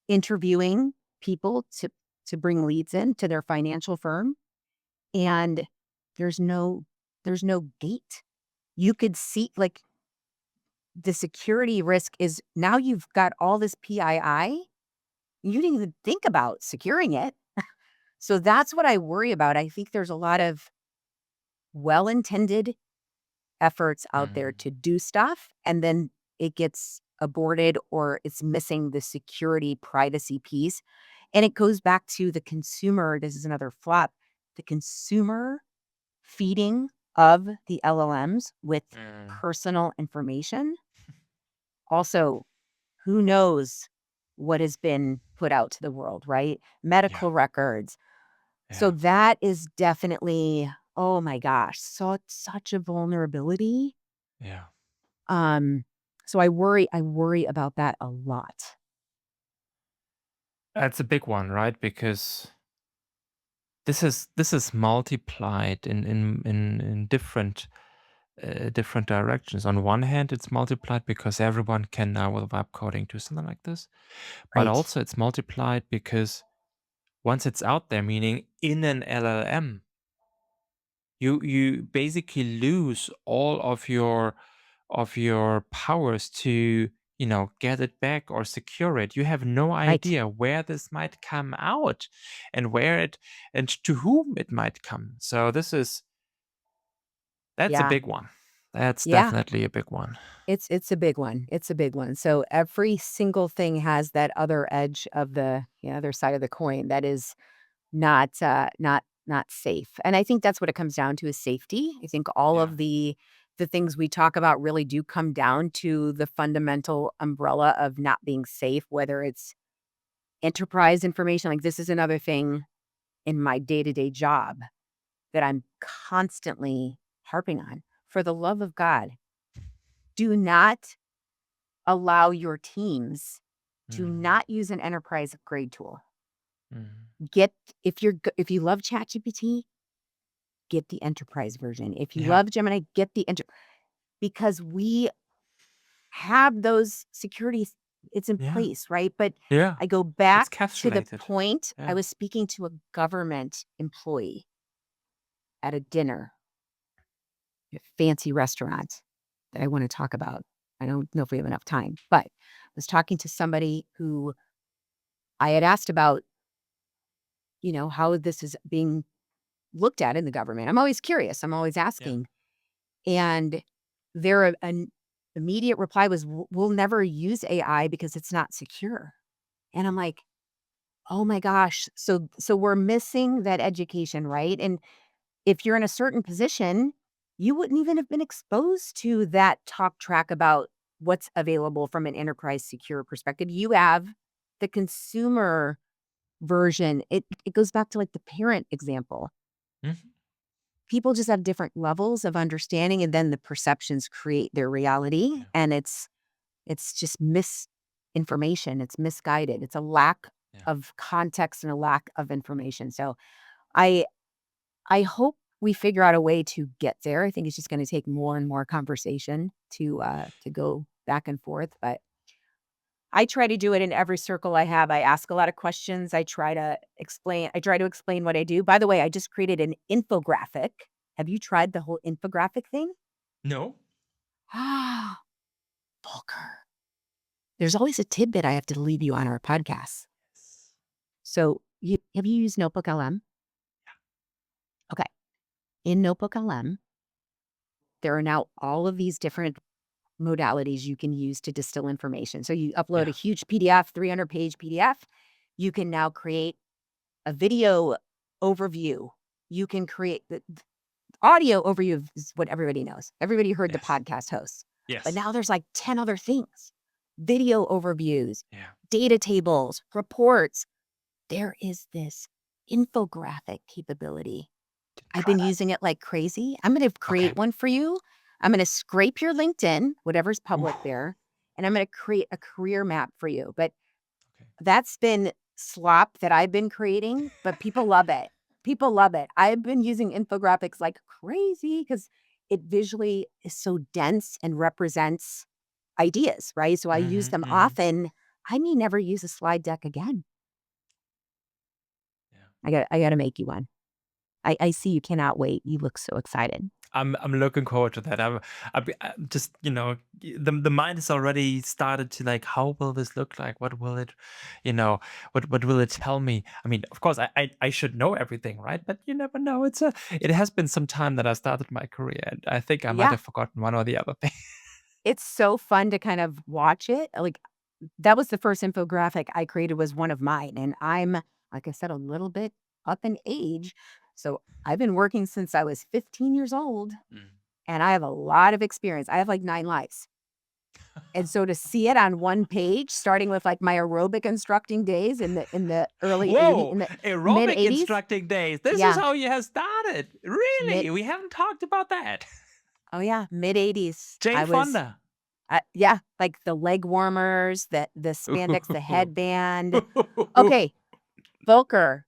interviewing people to bring leads in to their financial firm, and there's no gate. You could see, like, the security risk is now you've got all this PII, you didn't even think about securing it. So that's what I worry about. I think there's a lot of well-intended efforts out there Mm. to do stuff, and then it gets aborted or it's missing the security privacy piece. And it goes back to the consumer. This is another flop. The consumer feeding of the LLMs with Mm. personal information. Also, who knows what has been put out to the world, right? Yeah. Medical records. So Yeah. that is definitely, oh my gosh, such a vulnerability. Yeah. Um, so I worry about that a lot. That's a big one, right? Because this is multiplied in different directions. On one hand, it's multiplied because everyone can now with vibe coding do something like this, but Right. also it's multiplied because once it's out there, meaning in an LLM, you basically lose all of your powers to get it back or secure it. You have no Right. idea where this might come out and where it and to whom it might come. So that's a Yeah. big one. That's Yeah. definitely a big one. It's a big one. It's a big one. So every single thing has that other edge of the other side of the coin that is not safe. And I think that's what it comes down to is safety. I think all Yeah. of the things we talk about really do come down to the fundamental umbrella of not being safe, whether it's enterprise information. Like, this is another thing in my day-to-day job that I'm constantly harping on. For the love of God, do not allow your teams to Mm, not use an enterprise grade tool. mm. Get if you love ChatGPT, get the enterprise version. If you Yeah. love Gemini, get the because we have those securities, it's in Yeah. place, right? But Yeah. I go It's back to the capsulated. point, I Yeah. was speaking to a government employee at a dinner, a fancy restaurant that I want to talk about. I don't know if we have enough time, but I was talking to somebody who I had asked about, how this is being looked at in the government. I'm always curious. I'm always Yeah. asking. And their an immediate reply was, We'll never use AI because it's not secure." And I'm like, "Oh my gosh." So we're missing that education, right? And if you're in a certain position, you wouldn't even have been exposed to that talk track about what's available from an enterprise secure perspective. You have the consumer version. It goes back to, like, the parent example. Mhm. People just have different levels of understanding, and then the perceptions create their reality, Yeah. and it's just misinformation, it's misguided, it's a lack Yeah. of context and a lack of information. So I I hope we figure out a way to get there. I think it's just gonna take more and more conversation to go back and forth, but I try to do it in every circle I have. I ask a lot of questions. I try to explain what I do. By the way, I just created an infographic. Have you tried the whole infographic thing? No. Ah, Volker. There's always a tidbit I have to leave you on our podcast. Yes. So, have you used Notebook LM? Okay. In Notebook LM, there are now all of these different modalities you can use to distill information. So you upload a Yeah. huge PDF, 300-page PDF. You can now create a video overview. You can create the audio overview is what everybody knows. Everybody heard the Yes. podcast hosts. But Yes. now there's like 10 other things. Video overviews, Yeah. data tables, reports. There is this infographic capability. Didn't I've try been that. using it like crazy. I'm going to Okay. create one for you. I'm going to scrape your LinkedIn, whatever's Ooh. public there, and I'm going to create a career map for you. But Okay. that's been slop that I've been creating, but people love it. People love it. I've been using infographics like crazy because it visually is so dense and represents ideas, right? So I use Mhm. them Mhm. often. I may never use a slide deck again. Yeah. I gotta make you one. I see you cannot wait. You look so excited. I'm looking forward to that. I'm just, the mind is already started to like, how will this look like? What will it, what will it tell me? I mean, of course, I should know everything, right? But you never know. It has been some time that I started my career, and I think I might Yeah. have forgotten one or the other thing. It's so fun to kind of watch it. Like, that was the first infographic I created was one of mine, and I'm, like I said, a little bit up in age. So I've been working since I was 15 years old, Mm. and I have a lot of experience. I have like 9 lives. And so to see it on one page, starting with like my aerobic instructing days in the early 80 Whoa, in the mid aerobic 80s. instructing days. This is Yeah. how you have started. Mid Really? We haven't talked about that. Oh yeah, mid 80s. Jane I was Fonda. yeah, like the leg warmers, the spandex, the headband. Okay, Volker,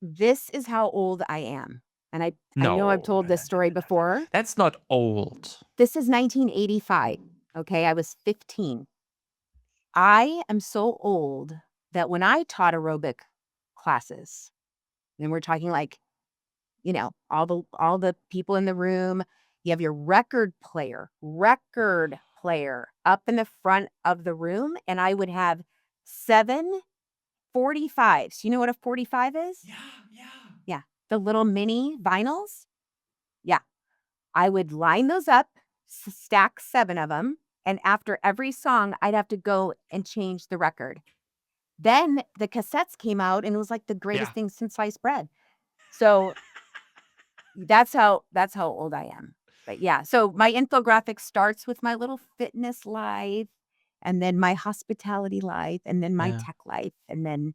this is how old I am. And I know I've No, told this story before. that's not old. This is 1985. Okay, I was 15. I am so old that when I taught aerobic classes, and we're talking like, all the people in the room, you have your record player up in the front of the room, and I would have 7 45s. You know what a 45 is? Yeah, yeah. Yeah, the little mini vinyls? Yeah. I would line those up, stack 7 of them, and after every song, I'd have to go and change the record. Then the cassettes came out, and it was like the greatest Yeah. thing since sliced bread. So that's how old I am. But yeah, so my infographic starts with my little fitness life, and then my hospitality life, and then my Yeah. tech life, and then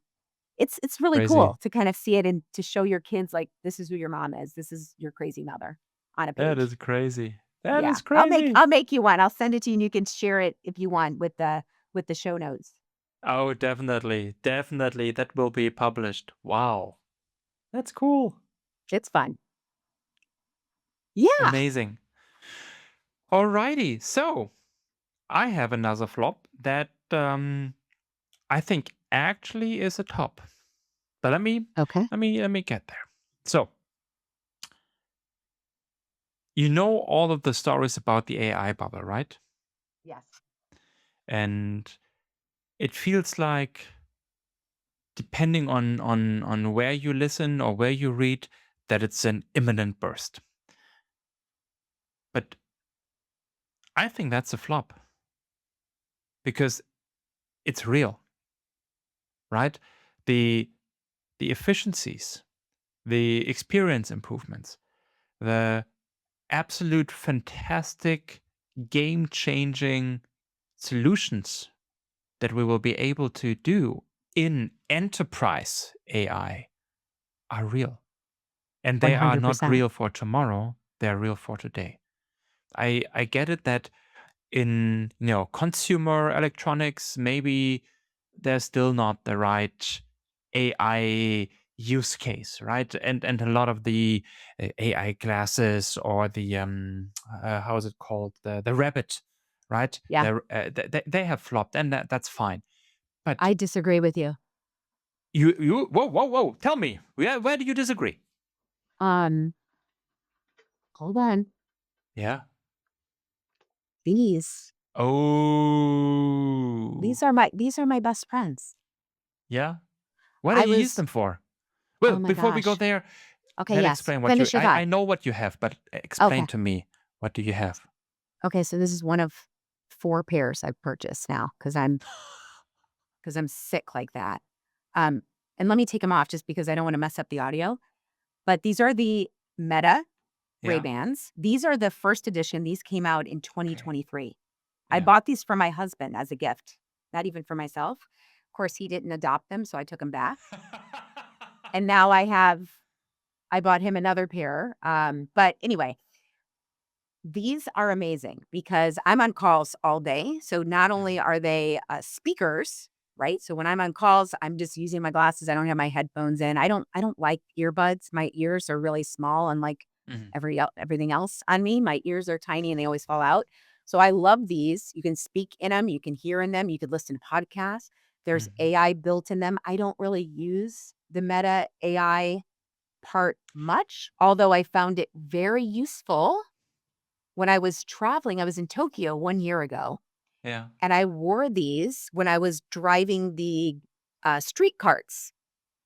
it's really Crazy. cool to kind of see it and to show your kids like this is who your mom is. This is your crazy mother on a That page. is crazy. That Yeah. is I'll make crazy. I'll make you one. I'll send it to you and you can share it if you want with the show notes. Oh, definitely. Definitely. That will be published. Wow. That's cool. It's fun. Yeah. Amazing. Alrighty. So I have another flop that I think actually is a top. But Okay. let me get there. So you know all of the stories about the AI bubble, right? Yes. And it feels like depending on where you listen or where you read, that it's an imminent burst. But I think that's a flop because it's real, right? The the efficiencies, the experience improvements, the absolute fantastic game-changing solutions that we will be able to do in enterprise AI are real. And they are not 100%. real for tomorrow, they're real for today. I get it that in consumer electronics, maybe there's still not the right AI use case, right? And a lot of the AI glasses or the how is it called, the rabbit, right? Yeah. They have flopped, and that's fine. But I disagree with you. you whoa, tell me, where do you disagree? Um, hold on. Yeah. These Oh, these are my best friends. yeah. What do I you use was them for? Well, oh my before we go gosh. there, Okay, let's yes. explain what you. Finish your I thought. know what you have, but explain Okay. to me, what do you have? Okay, so this is one of 4 pairs I've purchased now because I'm sick like that. Um, and let me take them off just because I don't want to mess up the audio. But these are the Meta Yeah. Ray-Bans. These are the first edition. These came out in Okay. 2023. I Yeah. bought these for my husband as a gift, not even for myself. Of course, he didn't adopt them, so I took them back. And now I bought him another pair. But anyway, these are amazing because I'm on calls all day. So not only Mhm, are they speakers, right? So when I'm on calls, I'm just using my glasses. I don't have my headphones in. I don't like earbuds. My ears are really small, unlike mhm. everything else on me. My ears are tiny and they always fall out. So I love these. You can speak in them, you can hear in them, you could listen to podcasts. There's Mhm. AI built in them. I don't really use the Meta AI part much, although I found it very useful when I was traveling. I was in Tokyo 1 year ago, Yeah. and I wore these when I was driving the street carts.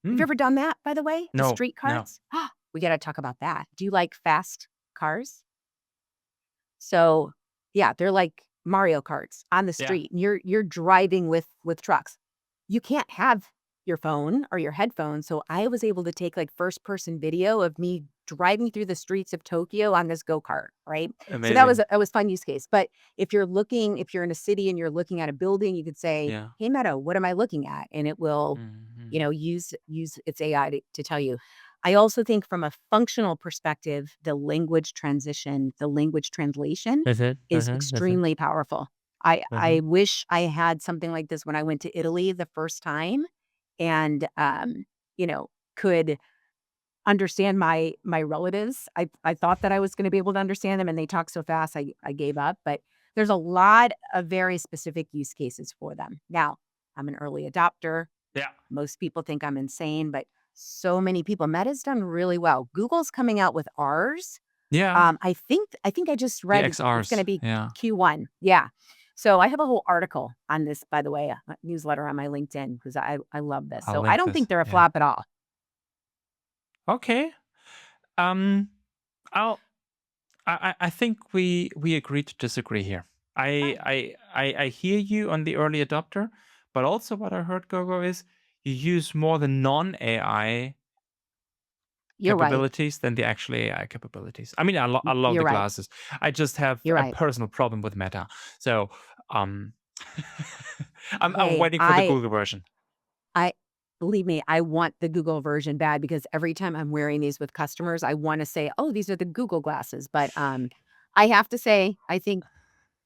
Have you Mm. ever done that, by the way? The No, street no. carts? We got to talk about that. Do you like fast cars? So, yeah, they're like Mario Karts on the Yeah. street, and you're driving with trucks. You can't have your phone or your headphones, so I was able to take, like, first-person video of me driving through the streets of Tokyo on this go-kart, right? So Amazing. that was fun use case, but if you're in a city and you're looking at a building, you could say, Yeah. "Hey, Meta, what am I looking at?" And it will, Mhm. use its AI to tell you. I also think from a functional perspective, the language translation is That's it. extremely powerful. I Mhm. wish I had something like this when I went to Italy the first time and, you know, could understand my relatives. I thought that I was gonna be able to understand them, and they talk so fast, I gave up, but there's a lot of very specific use cases for them. Now, I'm an early adopter. Yeah. Most people think I'm insane, but so many people Meta's done really well. Google's coming out with ours. Yeah. I think I just The read it's XRs. gonna be Yeah. Q1. Yeah. So I have a whole article on this, by the way, a newsletter on my LinkedIn because I love this. I'll So I link don't this. think they're a Yeah. flop at all. Okay. Um, I'll I think we agree to disagree here. I Fine. I hear you on the early adopter, but also what I heard, Gogo, is you use more the non-AI You're right. capabilities than the actually AI capabilities. I mean, I love You're the right. glasses. I just have You're a right. personal problem with Meta. So, um, I'm Hey, waiting for the Google version. I believe me, I want the Google version bad because every time I'm wearing these with customers, I wanna say, "Oh, these are the Google glasses." But, I have to say, I think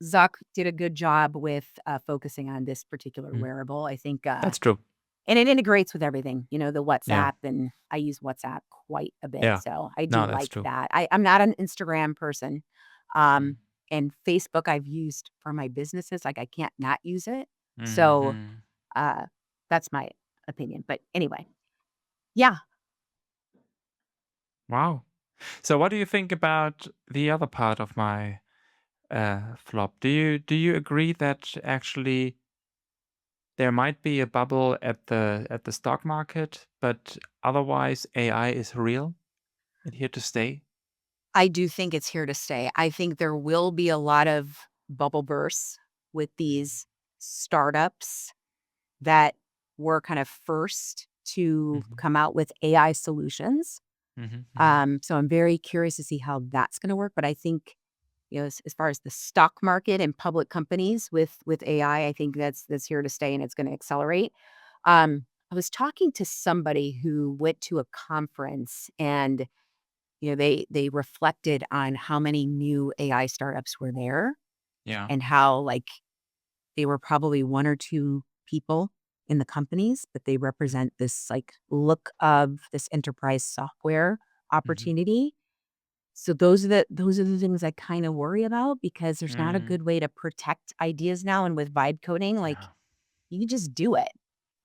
Zuck did a good job with, focusing on this particular Mm, wearable. I think, that's true. and it integrates with everything, the Yeah. WhatsApp, and I use WhatsApp quite a bit, Yeah. so I do No, that's like true. that. I'm not an Instagram person, Mm. um, and Facebook I've used for my businesses, like, I can't not use it. So, Mhm. uh, that's my opinion, but anyway. Yeah, Wow. So what do you think about the other part of my flop? Do you agree that actually there might be a bubble at the stock market, but otherwise AI is real and here to stay? I do think it's here to stay. I think there will be a lot of bubble bursts with these startups that were kind of first to Mhm. come out with AI solutions. Mhm. Mhm. So I'm very curious to see how that's going to work. But I think, as far as the stock market and public companies with AI, I think that's here to stay and it's going to accelerate. I was talking to somebody who went to a conference and they reflected on how many new AI startups were there Yeah. and how like they were probably one or two people in the companies, but they represent this like look of this enterprise software Mhm. opportunity. So those are the things I kind of worry about because there's not a Mm. good way to protect ideas now. And with vibe coding, like Yeah. you can just do it.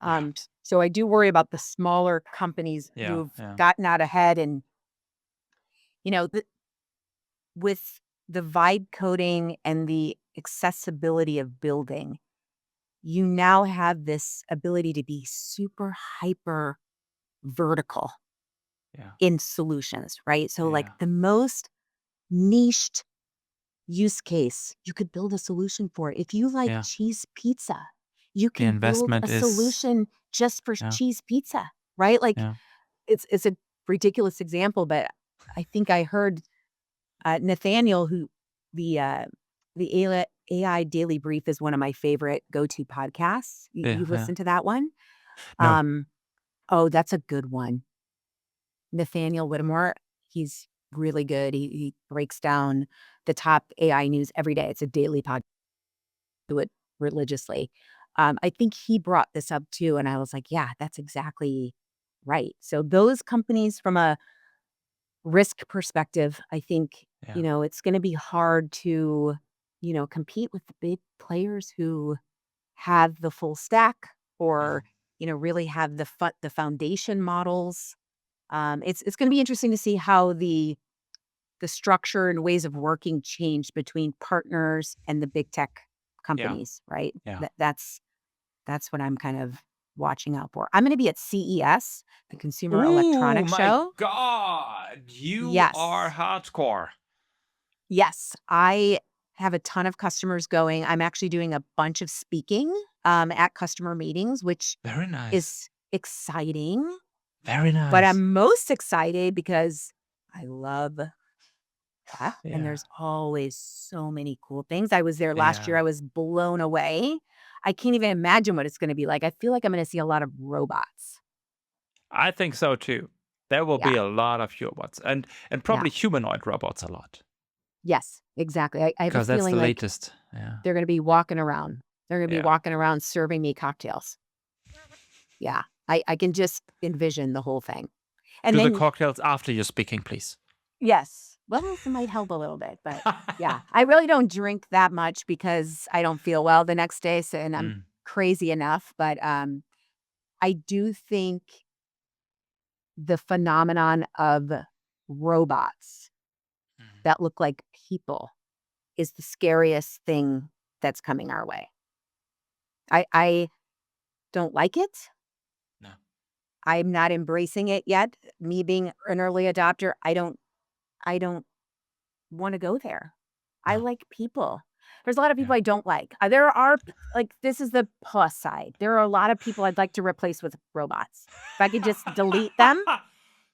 Yeah. So I do worry about the smaller companies Yeah. who've Yeah. gotten out ahead and you know the, with the vibe coding and the accessibility of building, you now have this ability to be super hyper vertical Yeah. in solutions, right? So, like Yeah. the most niched use case, you could build a solution for. If you like Yeah. cheese pizza, you The can build investment a is solution just for yeah. cheese pizza, right? Like Yeah. it's a ridiculous example, but I think I heard Nathaniel, who the uh, the AI Daily Brief is one of my favorite go-to podcasts. Yeah. You've Yeah. listened to that one? No. Um, oh, that's a good one. Nathaniel Whittemore, he's really good. He breaks down the top AI news every day. It's a daily podcast. Do it religiously. I think he brought this up too, and I was like, yeah, that's exactly right. So those companies from a risk perspective, I think, Yeah. it's going to be hard to compete with the big players who have the full stack Yeah. or, really have the foundation models. It's going to be interesting to see how the structure and ways of working change between partners and the big tech Yeah. companies, right? Yeah. That's what I'm kind of watching out for. I'm going to be at CES, the Consumer Oh Electronics my Show. God. You are Yes. hardcore. Yes, I have a ton of customers going. I'm actually doing a bunch of speaking at customer meetings, which Very nice. is exciting. Very But nice. I'm most excited because I love tech, and Yeah. there's always so many cool things. I was there last year. Yeah. I was blown away. I can't even imagine what it's going to be like. I feel like I'm going to see a lot of robots. I think so too. There will Yeah. be a lot of robots and Yeah. probably humanoid robots a lot Yes, exactly. I have a because that's the feeling like latest. Yeah. they're going to be walking around. They're going to be Yeah. walking around serving me cocktails. Yeah. I can just envision the whole thing. And Do the then, cocktails after you're speaking, please. yes, well, it might help a little bit, but yeah, I really don't drink that much because I don't feel well the next day. So, and I'm Mm, crazy enough, but I do think the phenomenon of robots mm, that look like people is the scariest thing that's coming our way. I don't like it. no, I'm not embracing it yet. Me being an early adopter, I don't wanna go there. I no. like people. There's a lot of Yeah. people I don't like. There are p like, this is the plus side. There are a lot of people I'd like to replace with robots. If I could just delete them.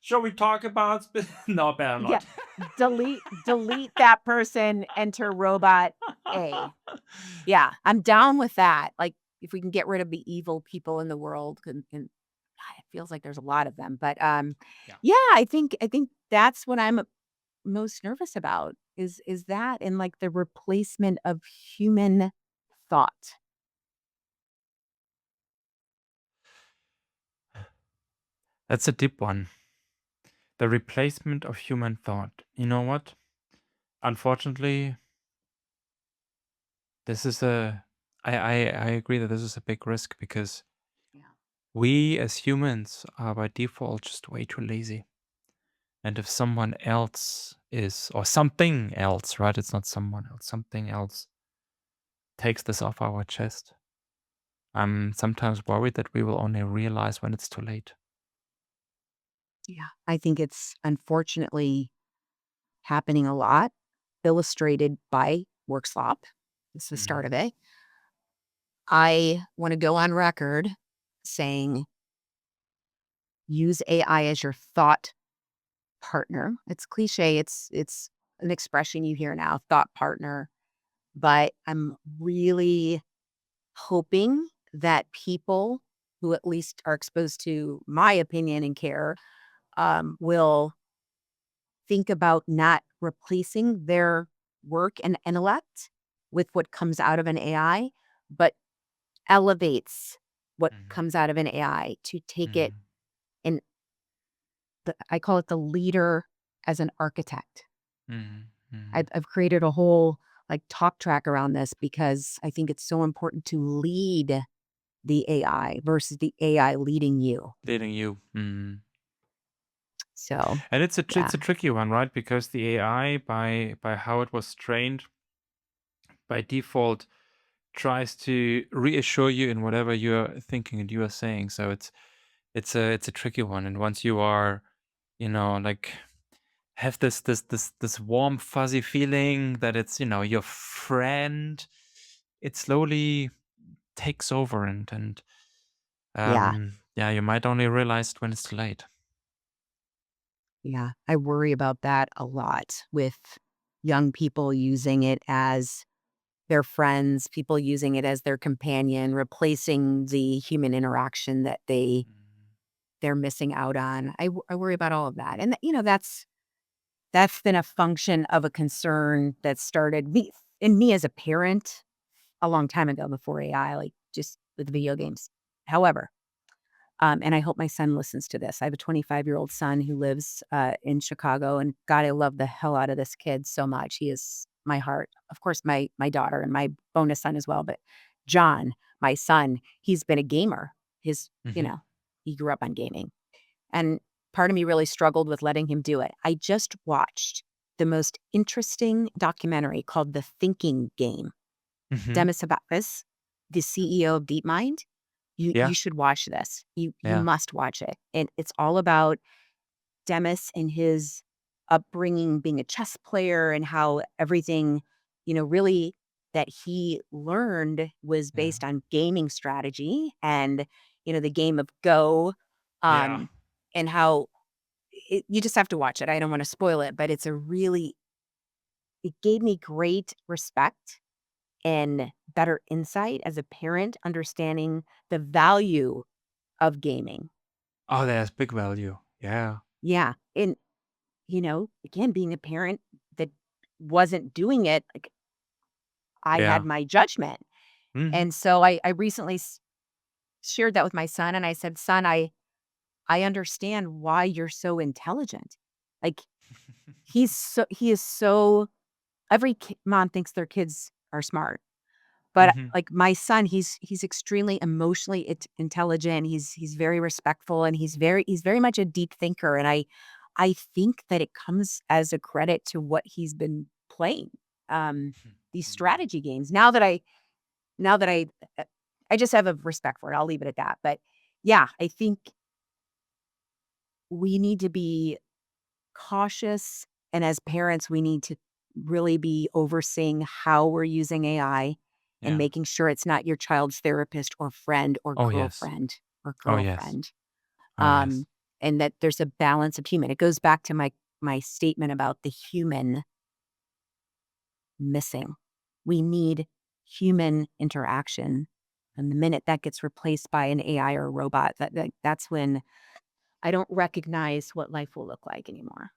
Shall we talk about no, better Yeah. not. Delete that person, enter robot A. Yeah, I'm down with that. Like, if we can get rid of the evil people in the world, and God, it feels like there's a lot of them, but, Yeah. yeah, I think that's what I'm most nervous about is that and, like, the replacement of human thought. That's a deep one. The replacement of human thought. You know what? Unfortunately, this is a I agree that this is a big risk because Yeah. we as humans are by default just way too lazy. And if someone else is, or something else, right? It's not someone else, something else takes this off our chest. I'm sometimes worried that we will only realize when it's too late. Yeah. I think it's unfortunately happening a lot, illustrated by work slop. It's the Mhm. start of it. I wanna go on record saying, "Use AI as your thought partner." It's cliche, it's an expression you hear now, thought partner, but I'm really hoping that people who at least are exposed to my opinion and care, will think about not replacing their work and intellect with what comes out of an AI, but elevates what Mhm. comes out of an AI to take it Mhm. and I call it the leader as an architect. Mhm. I've, Mhm. I've created a whole like talk track around this because I think it's so important to lead the AI versus the AI leading you. Leading you. Mhm. So, And yeah, it's a tricky one, right? Because the AI, by how it was trained, by default tries to reassure you in whatever you're thinking and you are saying. So it's a tricky one. And once you are, like have this warm fuzzy feeling that it's your friend, it slowly takes over and yeah, yeah, you might only realize it when it's too late. yeah. I worry about that a lot with young people using it as their friends, people using it as their companion, replacing the human interaction that Mhm. they're missing out on. I worry about all of that. And that's been a function of a concern that started me as a parent a long time ago before AI, like just with video games. However, and I hope my son listens to this. I have a 25-year-old son who lives in Chicago, and God, I love the hell out of this kid so much. He is my heart. Of course, my daughter and my bonus son as well, but John, my son, he's been a gamer. His, you Hmm. know, he grew up on gaming. And part of me really struggled with letting him do it. I just watched the most interesting documentary called The Thinking Game. Hmm. Demis Habbakis, the CEO of DeepMind. You Yeah. should watch this. You Yeah. must watch it. And it's all about Demis and his upbringing, being a chess player, and how everything, really that he learned was Yeah. based on gaming strategy and, the game of Go, Yeah. um, and how you just have to watch it. I don't want to spoil it, but it gave me great respect and better insight as a parent, understanding the value of gaming. Oh, there's big value. Yeah. Yeah. And, again, being a parent that wasn't doing it, like I had Yeah. my judgment. Hmm. And so I recently shared that with my son. And I said, son, I understand why you're so intelligent. Like he is so, every mom thinks their kids are smart. But, Hmm. like, my son, he's extremely emotionally intelligent, he's very respectful, and he's very much a deep thinker, and I think that it comes as a credit to what he's been playing, these strategy games. Now that uh, I just have a respect for it, I'll leave it at that, but, yeah, I think we need to be cautious, and as parents, we need to really be overseeing how we're using AI and Yeah. making sure it's not your child's therapist or friend or Oh, yes. girlfriend or Oh, yes. girlfriend. Oh, yes. Um, and that there's a balance of human. It goes back to my statement about the human missing. We need human interaction. And the minute that gets replaced by an AI or a robot, that's when I don't recognize what life will look like anymore.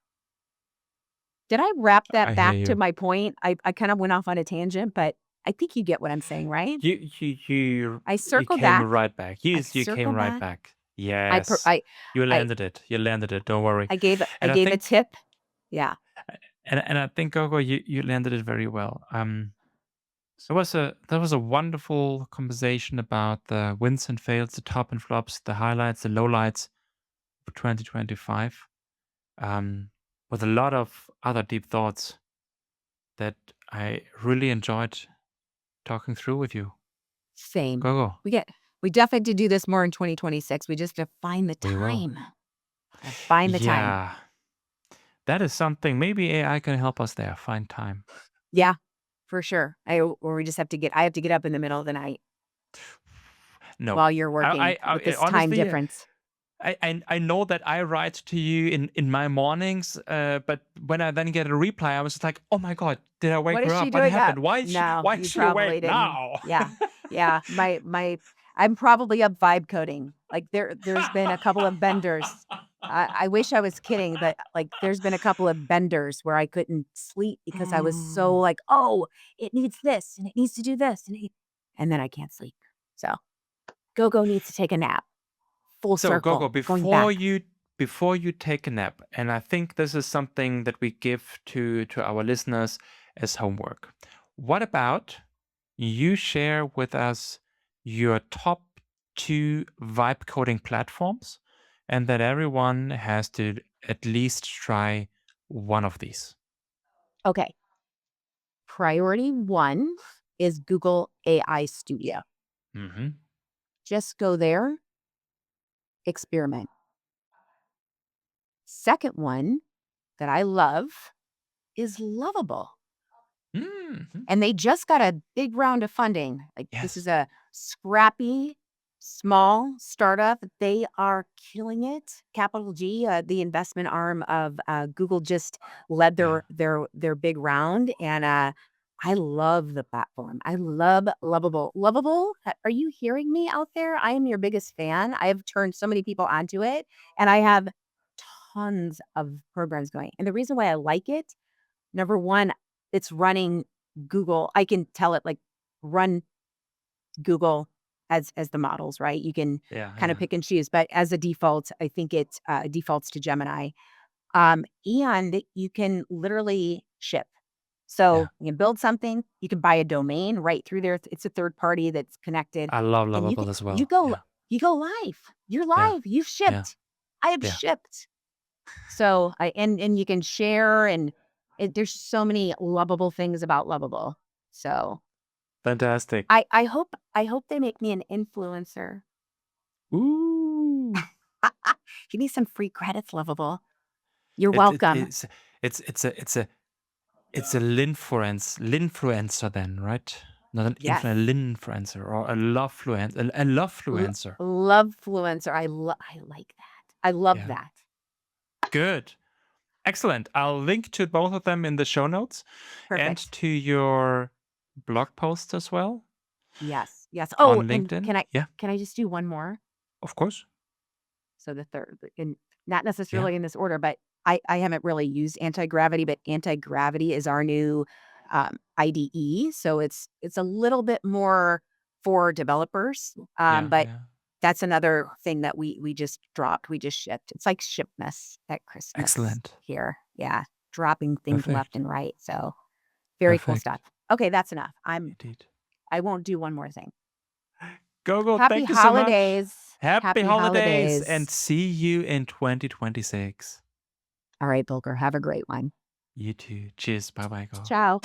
Did I wrap that I hear back to you. my point? I kind of went off on a tangent, but I think you get what I'm saying, right? I You circled came back. right back. I Yes, you came circled right back. back. I per Yes. You I landed it. You landed it. Don't worry. I And I gave a think tip. Yeah. and I think Gogo, you landed it very well. There was a wonderful conversation about the wins and fails, the top and flops, the highlights, the lowlights for 2025. With a lot of other deep thoughts that I really enjoyed talking through with you. Same. Gogo, We get we definitely have to do this more in 2026. We just have to find the we will. time. Gotta find the time. Yeah, that is something. Maybe AI can help us there. Find time. Yeah, for sure. Or we just have to I have to get up in the middle of the night No, while you're working with this time honestly, difference. I know that I write to you in my mornings, but when I then get a reply, I was just like, oh my god, did I wake What is her she up? What doing up? happened? No, Why is you she awake probably didn't. now? Yeah. Yeah. I'm probably up vibe coding. Like there's been a couple of benders. I wish I was kidding, but like there's been a couple of benders where I couldn't sleep because I was so like, oh, it needs this and it needs to do this and then I can't sleep. So GoGo needs to take a nap. Full So, Gogo, circle, going back. before you take a nap, and I think this is something that we give to our listeners as homework. What about you share with us your top two vibe coding platforms, and that everyone has to at least try one of these. Okay. Priority one is Google AI Studio. Hmm. Just go there, experiment. Second one that I love is Lovable. Hmm. And they just got a big round of funding. Like this is Yes. a scrappy, small startup. They are killing it. Capital G, the investment arm of Google, just led Yeah. their big round, and I love the platform. I love Lovable. Lovable, are you hearing me out there? I am your biggest fan. I have turned so many people onto it, and I have tons of programs going. And the reason why I like it, number one, it's running Google. I can tell it like run Google as the models, right? You can Yeah. kind of Yeah. pick and choose, but as a default, I think it defaults to Gemini. And you can literally ship. So you can build something, you can buy a domain right through there. It's a third party that's connected. I love And Lovable as well. you go live. You're Yeah. live. You've Yeah. shipped. I have Yeah. shipped. So and you can share and there's so many lovable things about Lovable. So Fantastic. I hope they make me an influencer. Ooh. Give me some free credits, Lovable. You're It welcome. it's a linfluencer then, right? Not an Yes. linfluencer or a lovefluencer. A lovefluencer. Lovefluencer. I like that. I love Yeah. that. Good. Excellent. I'll link to both of them in the show notes and Perfect. to your blog post as well. Yes. Yes. On Oh, and LinkedIn. can I just do one more? Of course. So the third, and not necessarily in this order, but I haven't really used anti-gravity, but anti-gravity is our new IDE. So it's a little bit more for developers. But that's another thing that we just dropped. We just shipped. It's like Shipmas at Christmas. Excellent. Here. Yeah. Dropping things Perfect. left and right. So very cool stuff. Okay, that's enough. Indeed. I won't do one more thing. GoGo, Happy thank you holidays. so much. Happy holidays and see you in 2026. All right, Volker, have a great one. You too. Cheers. Bye-bye, Go. Ciao.